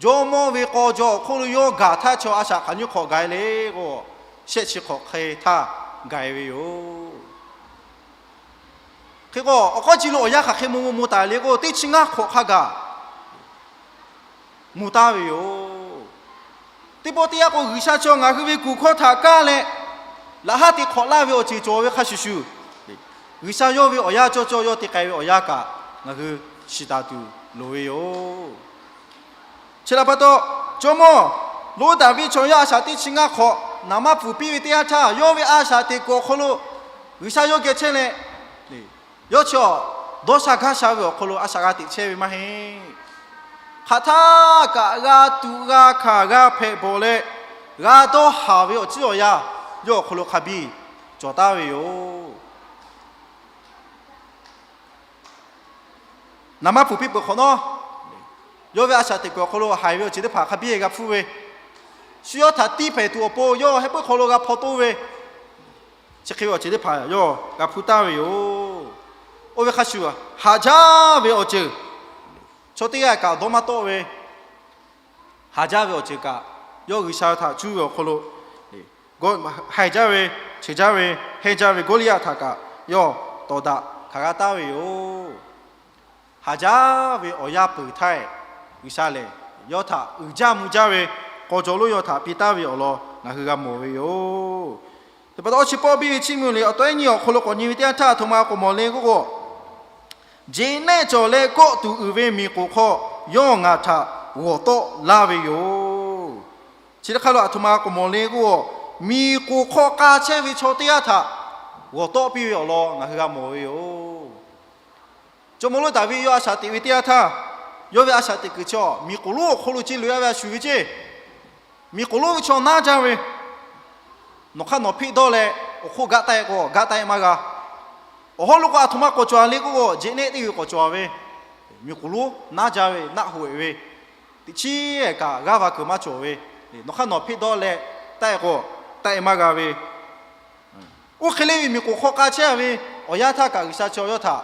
ဂျမဝေကောဂျောခိုလိုယောဂါထာချောအစာခညုခေါ်ဂိုင်လေကိုရှက်ချခေါ်ခေသာဂိုင်ဝေယောခေကိုအကောချီလို့ရခခေမူတာလေကိုတိချင်းငါခေါ်ခါကမူတာဝေယောတိပေါ်တရားကိုဂိရှာချောငါခဝေကူခေါ်ထာကလေလာဟာတိခေါ်လာဝေအချီကျော်ဝေခရှုရှုဂိရှာယောဝေအရာချောချောယောတိကဲဝေအရာကငါခရှိတာတူလိုဝေယောချလာပတ်တော့ဂျမောလိုဒါဝိချောရအစာတိချင်းငါခေါ်နာမပူပိဝေတရားချယောဝေအာစာတိကိုခလို့ဂိရှာယောကဲချဲလေယောချောဒေါစာခါရှာဝေခလို့အစာကတိချဲဝေမဟေခထာကရာတူရာခါရာဖေဘောလေရာတော့ဟာဝေအချောရယောခလို့ခဘီကြောတာဝေယောနာမပူပိပခနောယောဝေအာစာတိကိုခလို့ဟာဝေချစ်တဲ့ဖာခဘီကဖူဝေ需要他地陪多波哟，还不考虑个跑多喂，这个我直接拍哟，个普达喂哟，我为看书啊，哈家为我做，昨天个搞多么多喂，哈家为我做个，要为啥他主要考虑，我海家喂、车家喂、黑家喂、高利亚他个要多大，卡个大喂哟，哈家为我也不太，为啥嘞？要他二家木家喂。ကိုကျော်လို့ရတာပိတာဝေအော်လောငါကမောဝေယောတပတ်တော့ချပေါ်ပြီးချင်းမျိုးလေအတိုင်းကြီးခလို့ကိုညင်တရားထထမကိုမော်လေကိုဂျင်းနဲ့ကျော်လေကိုတူဥဝေမီကိုခေါ်ယောငါထဝတော့လာဝေယောချစ်ခါလို့အထမကိုမော်လေကိုမီကိုခေါ်ကာချဲဝေချောတရားထဝတော့ပြီးရောလောငါကမောဝေယောကျမလို့ဒါဝေယောအစာတိဝေတရားထယောဝေအစာတိကချောမီကိုလို့ခလို့ချင်းလွယ်ဝရှူဝေချေมีกุลูวิชนาจาวินกขันนพิดอเลโอโคกะไตโกกะไตมากะโอโหลูกอะทุมาโกจวาลิโกเจเนติโกจวาเวมีกุลูนาจาเวนะหวยเวติชีเอกะกะวะกะมาจวเวนกขันนพิดอเลไตโกไตมากะเวโอเคเลวิมีกุโคกะเชเวโอยาทากะกิซาชอยอทา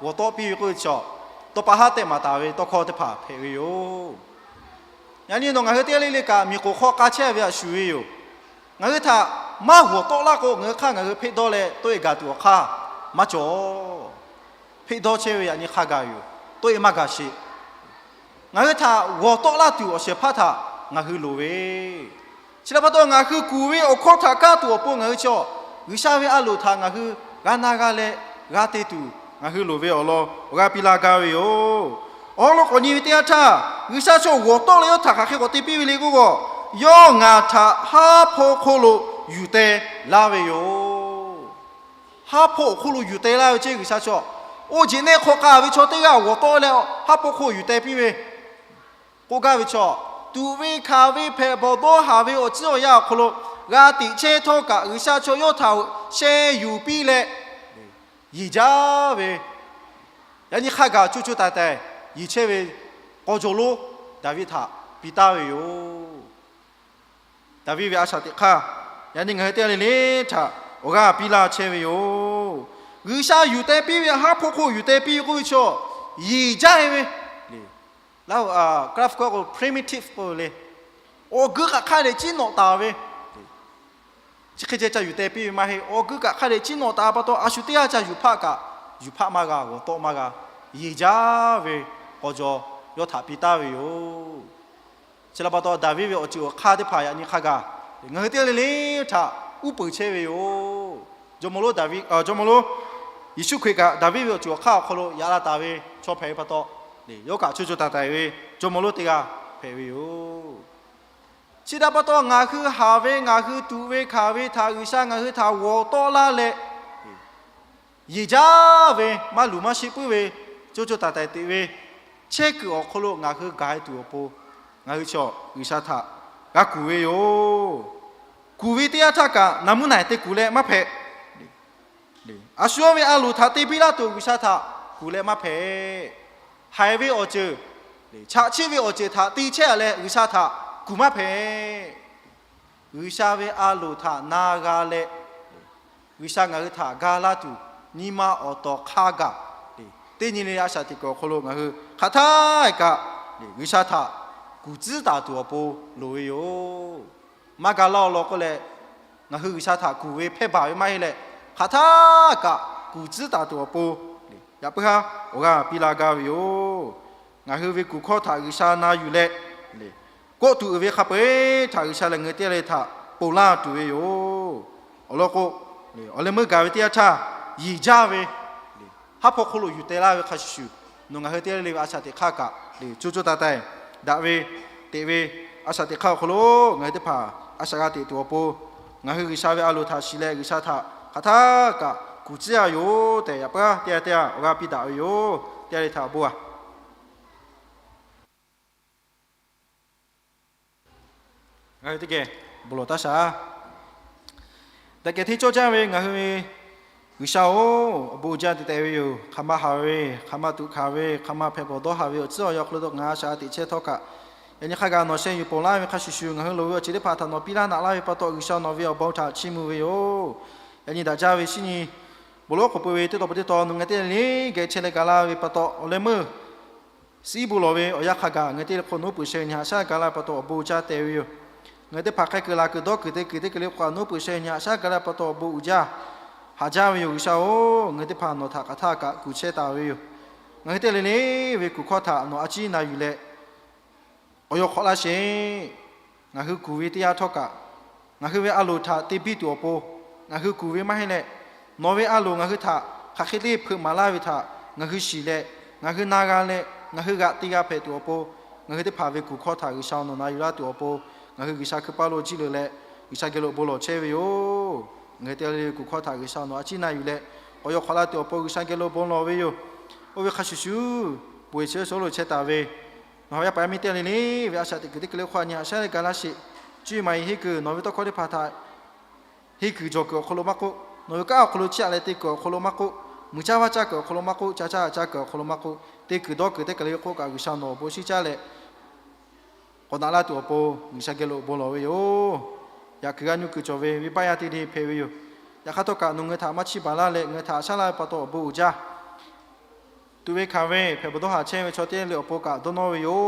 วโตปิโกชอตปะหะเตมาตาเวตโคเตผาเพเวโยยันนี่น้องงาเตี้ยเล็กๆมีกูข้อกาเช่เวียช่วยอยู่งาถ้ามาหัวโตละก็งาข้างงาเพดอเลยตัวเอกาตัวข้ามาจ่อเพดอเช่เวียนี่ข้ากาอยู่ตัวเอมากาชิงาถ้าหัวโตละตัวเชพัทางาคือลูเวชิลปะตัวงาคือกูเวโอข้อทากาตัวปุ่งงาจ่อวิชาเวอลูทางงาคือกานากาเลกาเตตูงาคือลูเวอโลกาปิลากาเวโออ๋อลูกคนนี้วิทยาท่าวิชาโชว์วัวโตเลยถ้าข้าเขาตีปีวิลิกูก็ย่องาท่าฮาโพโคโลอยู่เตลาเวโยฮาโพโคโลอยู่เตลาเวเจวิชาโชว์โอ้เจเน่ข้อกาวิชาตีกาวัวโตแล้วฮาโพโคอยู่เตปีเวกูกาวิชาตูเวคาเวเพบอโดฮาเวโอจิโอยาโคโล ရာတိချေထောကဥရှာချိုယောထာရှေယူပြီးလေရီကြပဲယနေ့ခါကချူချူတတဲ့ရီချေပဲကောဂျိုလိုဒါဗိထာပီတာဝေယောဒါဗိဝအရှာတိခါယနေ့ငါတဲ့လေထာဩကပီလာချေဝေယောဥရှာယူတဲ့ပြီးဟာဖို့ခိုယူတဲ့ပြီးကိုချောရီကြပဲလေလောက်graph ကို primitive ပိုလေဩဂကခါလေချင်းတော့တာပဲချစ်ကြယူတဲ့ပြီးမှာဟဲဩဂကခါလေချင်းတော့တာပါတော့အရှုတရားချယူဖကယူဖမကတော့မကရီကြပဲကောဂျောယောထာပီတာဝေယောချလာပါတော့ဒါဗိဝအချီခါတဲ့ဖာယနိခါကငါတဲ့လေထာဥပချေဝေယောဂျမလိုဒါဗိဂျမလိုယေရှုခရစ်ကဒါဗိဝအချီခါခလိုယာလာတာဝေချောဖဲပါတော့လေယောကချူချူတာတိုင်ဝေဂျမလိုတေကဖဲဝေယောချီတာပါတော့ငါคือဟာဝေငါคือတူဝေခါဝေထာဥရှာငါคือထာဝောတော်လာလေရီကြပဲမလူမရှိပွေဝေချူချူတာတိုင်တေဝေချက်ကောခလိုငါคือဂိုင်းတူပိုငါคือချောဥရှာထာကကူဝေယောကူဝေတရားထကနမှုနိုင်တေကူလေမဖဲအရှောဝေအလူထာတေပိလာတူဥရှာထာကူလေမဖဲဟိုင်ဝေအော်ချေချာချီဝေအော်ချေထာတီချက်လေဥရှာထာကူမဖဲဥရှာဝေအလူထာနာဂါလေဥရှာငါထာဂါလာတူနီမာအော်တော်ခါကတင်းညီနေရရှာတိကောခလိုငါคือခထာကဝိရှာထကူဇီတာတူပိုလိုယောမကလောလောကလေငါคือဝိရှာထကူဝေဖက်ပါဝေမိုင်းလေခထာကကူဇီတာတူပိုရပဟာဩကပီလာကဝေယောငါคือဝေကူခောထာဝိရှာနာယူလေကိုတူဝေခပေထာဝိရှာလေငတေလေထပိုလာတူဝေယောအလောကိုအလမကဝေတရချရီကြဝေဟာဖို့ခလို့ယူတဲလာဝခရှုနုငါဟတဲလေအစာတေခါကလေချူချူတာတိုင်ဒါဝေတေဝေအစာတေခါခလို့ငါတေဖာအစာကတေတောပိုငါဟိရှာဝေအလိုသာရှိလေဂိရှာသာခထာကကူကြယောတေရပါတေတေဩကပိတာယောတေရထာဘောငါတေကေဘလိုတာရှာတကယ်တိချိုချဝေငါဟိဝိရှာအိုအဘူဂျာတေဝေယခမဟာဝေခမတုခါဝေခမဖေဘောဒဟာဝေဇောယောခလဒငါရှာတိချေထောကယနေ့ခကနော်ရှင်ယူပေါ်လာဝေခရှိရှုငါဟလိုဝချီတဲ့ဖာထနော်ပီလာနာလာဝေပတ်တော့ဝိရှာနော်ဝေဘောထာချီမူဝေယောယနေ့ဒါကြဝေရှိနီဘလောကပဝေတေတော့ပတေတော့ငါတဲ့လေဂေချေလေကလာဝေပတ်တော့အလေမစီဘူလောဝေအယခကငါတဲ့ခနိုပူရှေညာရှာကလာပတ်တော့အဘူဂျာတေဝေယငါတဲ့ဖာခကလာကတော့ကတဲ့ကလေးခနိုပူရှေညာရှာကလာပတ်တော့အဘူဂျာဟာကြဝေယူရှာအိုငါတိဖာနောထာကထာကကုချေတာဝေယငါတဲ့လေလေဝေကုခောထာနောအချီနာယူလေအယောခေါ်လာရှင်ငါဟုကူဝေတရားထောကငါဟုဝေအလိုထာတေပိတောပိုငါဟုကူဝေမဟိလေနော်ဝေအလိုငါဟုထာခခိလေဖမလာဝေထာငါဟုရှိလေငါဟုနာဂါလေငါဟုကတိကဖေတောပိုငါဟုတိဖာဝေကုခောထာယူရှောင်းနောနာယူလာတောပိုငါဟုကိရှာခပါလိုကြည့်လို့လေကိရှာကလိုဘောလိုချေဝေယောငါတဲလေကုခောထာကိရှာနောအချိနာယူလေအယောခလာတောပိုကိရှာကလိုဘောလိုဝေယောအိုဝေခရှုရှုပွေချေဆိုလိုချက်တာဝေနော်ရပါမီတဲလေလေဝေအရှာတိကတိကလေခွာညာရှာလေကလာရှိကြည့်မိုင်ဟိကနော်ဝေတခေါ်တဲ့ဖာထာဟိကဂျောကခလိုမကိုနော်ကခလိုချလေတိကခလိုမကိုမူချဝါချကခလိုမကိုချာချာချကခလိုမကိုတေကတော့ကတဲ့ကလေးကိုကကိရှာနောပိုရှိချလေကိုနာလာတောပိုကိရှာကလိုဘောလိုဝေယောယကကနုကချဝေဝိပယတိတိဖေဝေယယခတောကနုငထာမချိပါလာလေငထာရှာလာပတောဘူဂျာတူဝေခဝေဖေဘဒဟာချေဝချောတေလေအပိုကဒနောဝေယော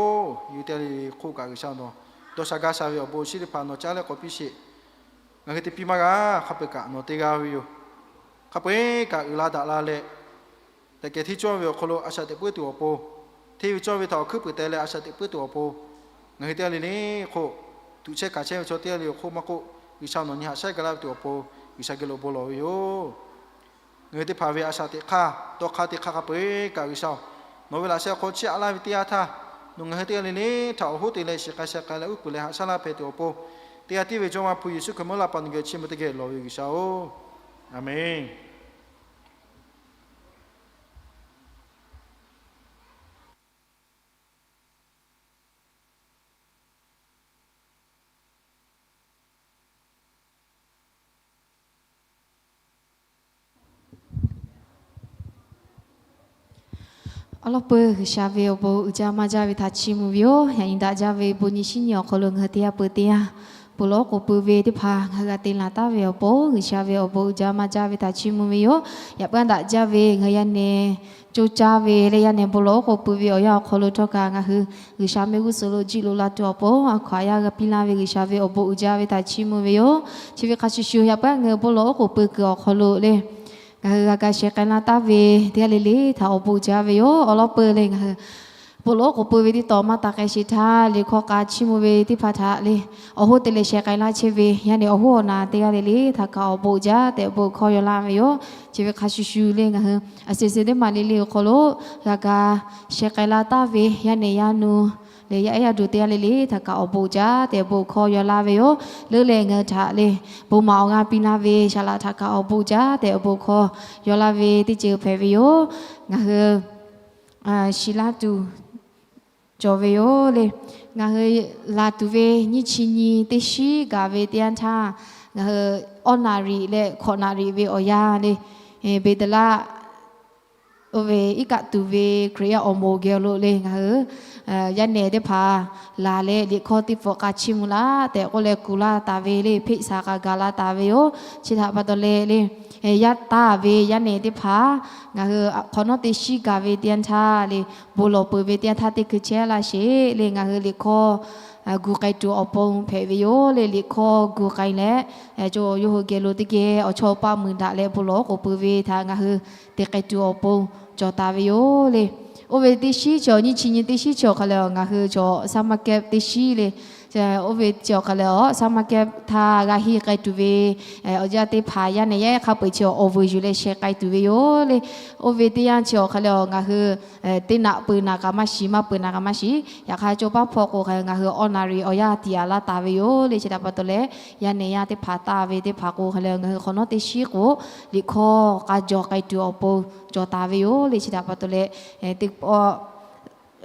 ယူတေလီခုကကရှာနောဒိုရှာဂါရှာဝေအပိုရှိရဖာနောချာလေကိုပိရှိငါကတိပိမကခပကနောတေဂါဝေယောခပေကဥလာဒါလာလေတကယ်တိချောဝေခလိုအရှာတေပွေတူအပိုတေဝချောဝေတောခုပတေလေအရှာတေပွေတူအပိုငါတေလေလေခိုသူချက်ကချေချောတေလေခိုမကိုဝိရှာနောညာဆိုင်ကလာတူအပိုဝိရှာကလိုဘောလောယောငွေတိဖာဝေအရှာတိခါတော့ခါတိခါကပေကဝိရှာနိုဝလာဆေခိုချအလာဝတိယာသာနုငါတေလေလေထောက်ဟုတ်တေလေရှိကရှကလာဥပလေဟာဆလာပေတူအပိုတရားတိဝေကျော်မဖူယေရှုခမလာပန်ငေချင်းမတကယ်လောဝိရှာအာမင် အလောပေရှာဝေဘောဥကြမှာကြဝေတာချီမူယောဟရင်ဒါကြဝေဘူနိရှိညောခလုံးငါတရားပတရားဘလောကိုပဝေတိဖာငါကတင်လာတာဝေဘောရှာဝေဘောဥကြမှာကြဝေတာချီမူယောရပန်ဒါကြဝေငါရနေကြိုကြဝေလေရနေဘလောကိုပဝေယောခလုံးထောက်ကငါဟူရှာမေကုစလိုကြည့်လိုလာတော့ဘောအခါရကပိလာဝေရှာဝေဘောဥကြဝေတာချီမူယောချီဝေခါရှိရှူရပန်ငါဘလောကိုပကောခလုံးလေငါကရှေကနာတာဝေတရားလေးလေးသာအပူကြဝေယောအလောပေလေငါဘလောကိုပဝေဒီတော်မတာကရှိထားလေခောကချီမဝေတိဖတ်ထားလေအဟုတ်တလေရှေကနာချေဝေယနေ့အဟုတ်နာတရားလေးလေးသာကအပူကြတဲ့ဘခေါ်ရလာမေယောချေဝေခါရှူရှူလေငါအစစ်စစ်တဲ့မလေးလေးခေါ်လို့ကရှေကလာတာဝေယနေ့ယနူလေရရဒုတရားလေးလေးသာကအပူကြတဲ့ဘခေါ်ရလာမေယောလေလေငါထားလေဘုံမအောင်ကပိနာဝေရှာလာသာကအပူကြတဲ့ဘခေါ်ရလာဝေတိချေဖေဝေယောငါရှိလာတူကျော်ဝေယောလေငါလာတူဝေညချီနီတရှိကဝေတန်ချာငါအော်နာရီလေခေါ်နာရီဝေအော်ယာလေဘေဒလာโอเวอีกะตูเวครียอโมเกโลเลงะยันเนเดพาลาเลดิคอติโฟกาชิมุลาแต่โอเลกุลาตาเวเลพิสากากาลาตาเวโอชิทาปะตเลเลยัตตาเวยันเนเดพางะคอนอติชิกาเวเตียนทาเลโบโลเปเวเตียนทาติคือเชลาเชเลงะเลคอกูไกตูอปงเพเวโยเลลิคอกูไกและโจโยเกโลติเกอชอปามือดาเลโบโลโกเปเวทางะเตไกตูอปงจอตาเวโยเลโอเวติชิจอนี่ชินิติชิจอคาเลงะจอสามาเกติชิเลโอเวจอคาเลสามาเกทากะฮีไกตูเวอจาติพายาเนยคาเปจอโอเวยูเลเชไกตูเวโยเลโอเวติยันจอคาเลงะตินะปืนากามาชิมาปืนากามาชิยาคาจอปาพอโกคงะออนารีอยาติยาลาตาเวโยเลชิตาปะตเลยาเนยติพาตาเวติพาโกคาเลงะคอนอติชิโกลิคอกาจอไกตูอปจอตาเวโยเลชิตาปะตเลติ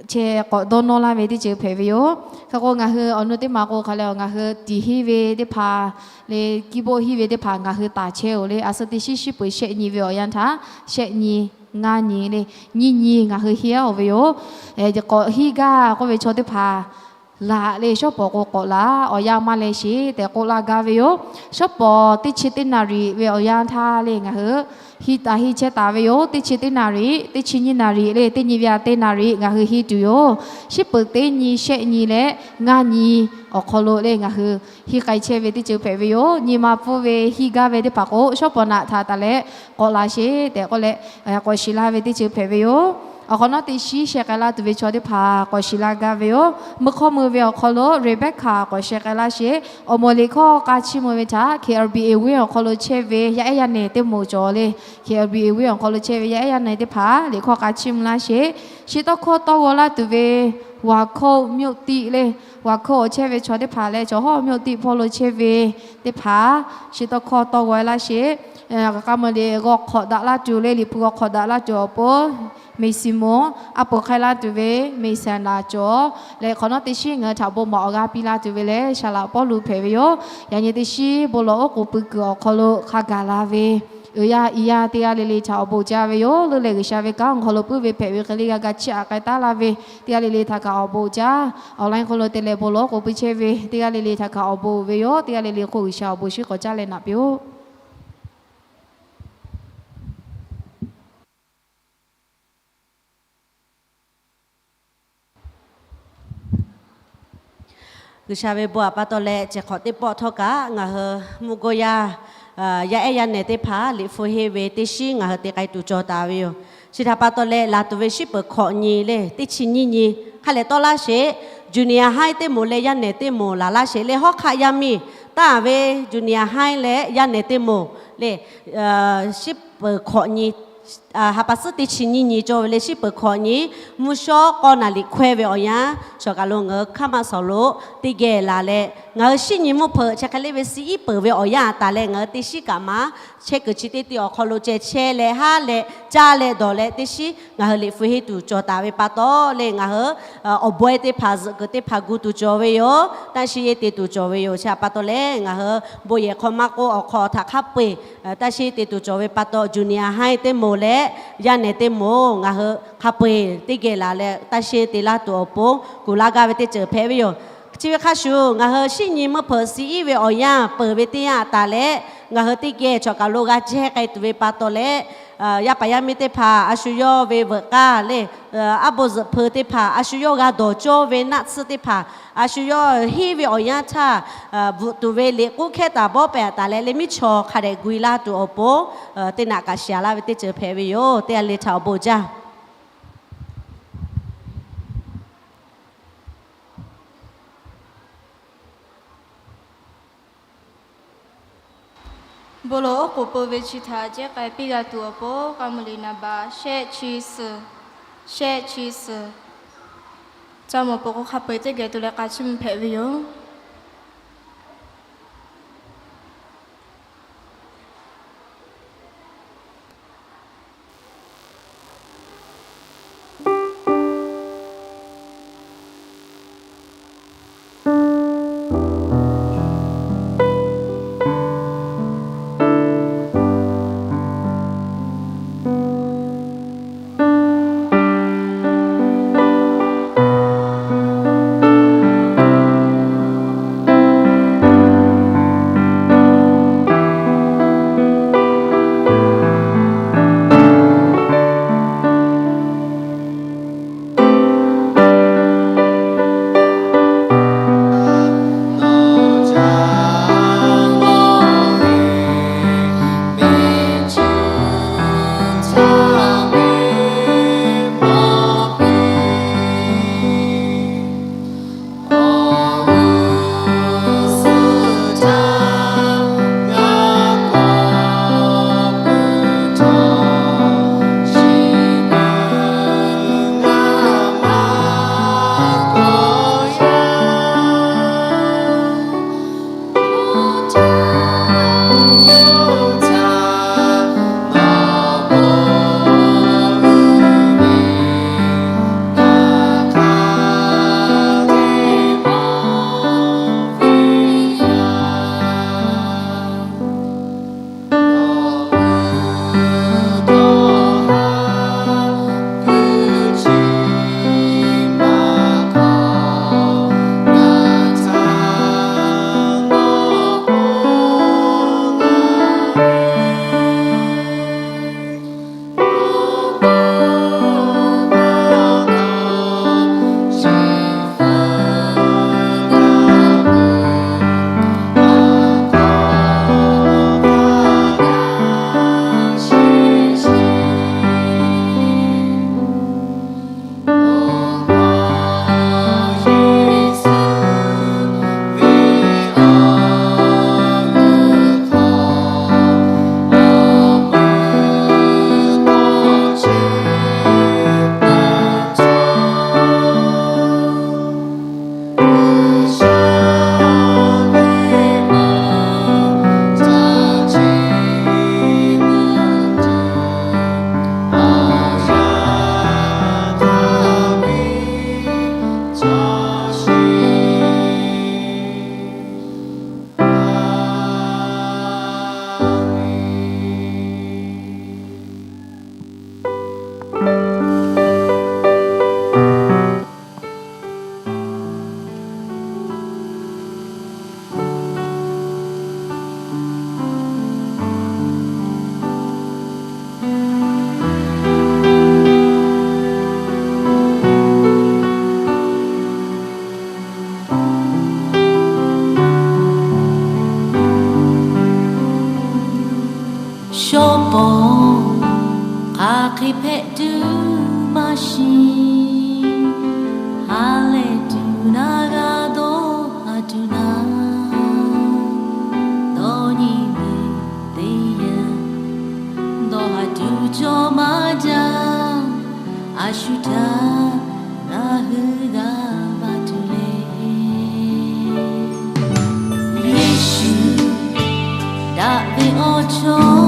เชก็โดนโนลาเวติเจเพเวโยเขาก็งาคืออนุติมาโกเขาแล้วงาคือตีฮีเวติพาเลกิโบฮีเวติพางาคือตาเชโอเลอาสติชิชิปุเชนีเวอยันทาเชนีงานีเลนีงาคือเฮียโอเวโยจะก็ฮีกาก็เวชติพาลาเลชอบปอโกลาออยามาเลชีแต่โกลากาเวโยชอบปอติชิตินารีเวอยันทาเลงาคือฮีตาฮีเชตาเวโยติชิตินารีติชินีนารีเลตินีเวเตนารีงาคือฮีตุโยชิปเตนีเชนีเลงานีออกโคโลเลงาคือฮีไกเชเวติเจเปเวโยนีมาฟูเวฮีกาเวติปะโกชอบปอนาทาตาเลโกลาเชแต่ก็เลโกชิลาเวติเจเปเวโยอคอนอติชีเชกลาตุเวชอดิพากอชิลากาเวโอมข้อมือเวอคอโลเรเบคคากอเชกลาเชอโมลิคอกาชิโมเวทา KRBA เวอคอโลเชเวยะยะเนเตโมจอเล KRBA เวอคอโลเชเวยะยะเนเตพาลิคอกาชิมลาเชชิตอโคตอวลาตุเววาโคมิวติเลวาโคเชเวชอดิพาเลจอฮอมิวติพอโลเชเวเตพาชิตอโคตอวลาเชกามเลกอขอดาลาจูเลลิปุกขอดาลาจอโปเมซิโมอปอไคลาตุเวเมซันลาจอเลคอนอติชิงทาโบมอกาปิลาตุเวเลชาลาปอลูเพเวโยยานิติชิโบโลโอกุปกอคอโลคากาลาเวอยาอียาเตียเลเลชาโบจาเวโยเลเลกชาเวกังคอโลปุเวเพเวคลิกากาชากาตาลาเวเตียเลเลทากาโบจาออนไลน์คอโลเตเลโบโลกุปิเชเวเตียเลเลทากาโบเวโยเตียเลเลโคชาโบชิโกจาเลนาเปียวคือชาเวบัวปะตอเลจะขอติปอทอกะงาเฮมุโกยายาเอยันเนติพาลิโฟเฮเวติชิงาเฮติไกตุจอตาวิโอชิทาปะตอเลลาตุเวชิเปขอญีเลติชิญีคาเลตอลาเชจูเนียไฮเตโมเลยันเนติโมลาลาเชเลฮอกขายามีตาเวจูเนียไฮเลยันเนติโมเลชิเปขอญีฮาปัสติชินีโจเลชิเปขอนีมุชอกอนาลิเควเวอยาชอกาลงขมาสโลติเกลาเลงาชินีมุเพชะคาเลเวซีเปเวอยาตาเลงติชิกามาเชกจิติติอคอโลเจเชเลฮาเลจาเลดอเลติชิงาเฮลิฟุฮิตุจอตาเวปาโตเลงาเฮอบวยติพาซกติพากุตุจอเวโยตันชิเยติตุจอเวโยชาปาโตเลงาเฮบวยคอมาโกอคอทักคับเปตันชิติตุจอเวปาโตจูเนียไฮเตโมเล ยาเนเตโมงาเฮคาเปติเกลาเลตาเชติลาตัวโปกูลากาเวติเจอเพวิโยชีวิตข้าชูงาเฮชิญิมเพอซีเวออยาเปิดเวติยาตาเลงาเฮติเกชอกาโลกาเจไกตัวเวปาโตเลยาปายามิเตพาอาชุโยเวเวกาเลอาโบซเพเตพาอาชุโยกาโดโจเวนัสเตพาอาชุโยฮีเวออยาชาตัวเวเลกูแค่ตาบอเปตาเลมิชอคาเดกุยลาตัวโปเตนากาเชียลาเวติเจอเพวิโยเตอเลชาวโบจาบโลกุปเวชิตาเจไกปิกาตัวโปกามลินาบาเชชีสจามโปก็ขับไปเจเกตุเลกาชิมเพวิโยThat the autumn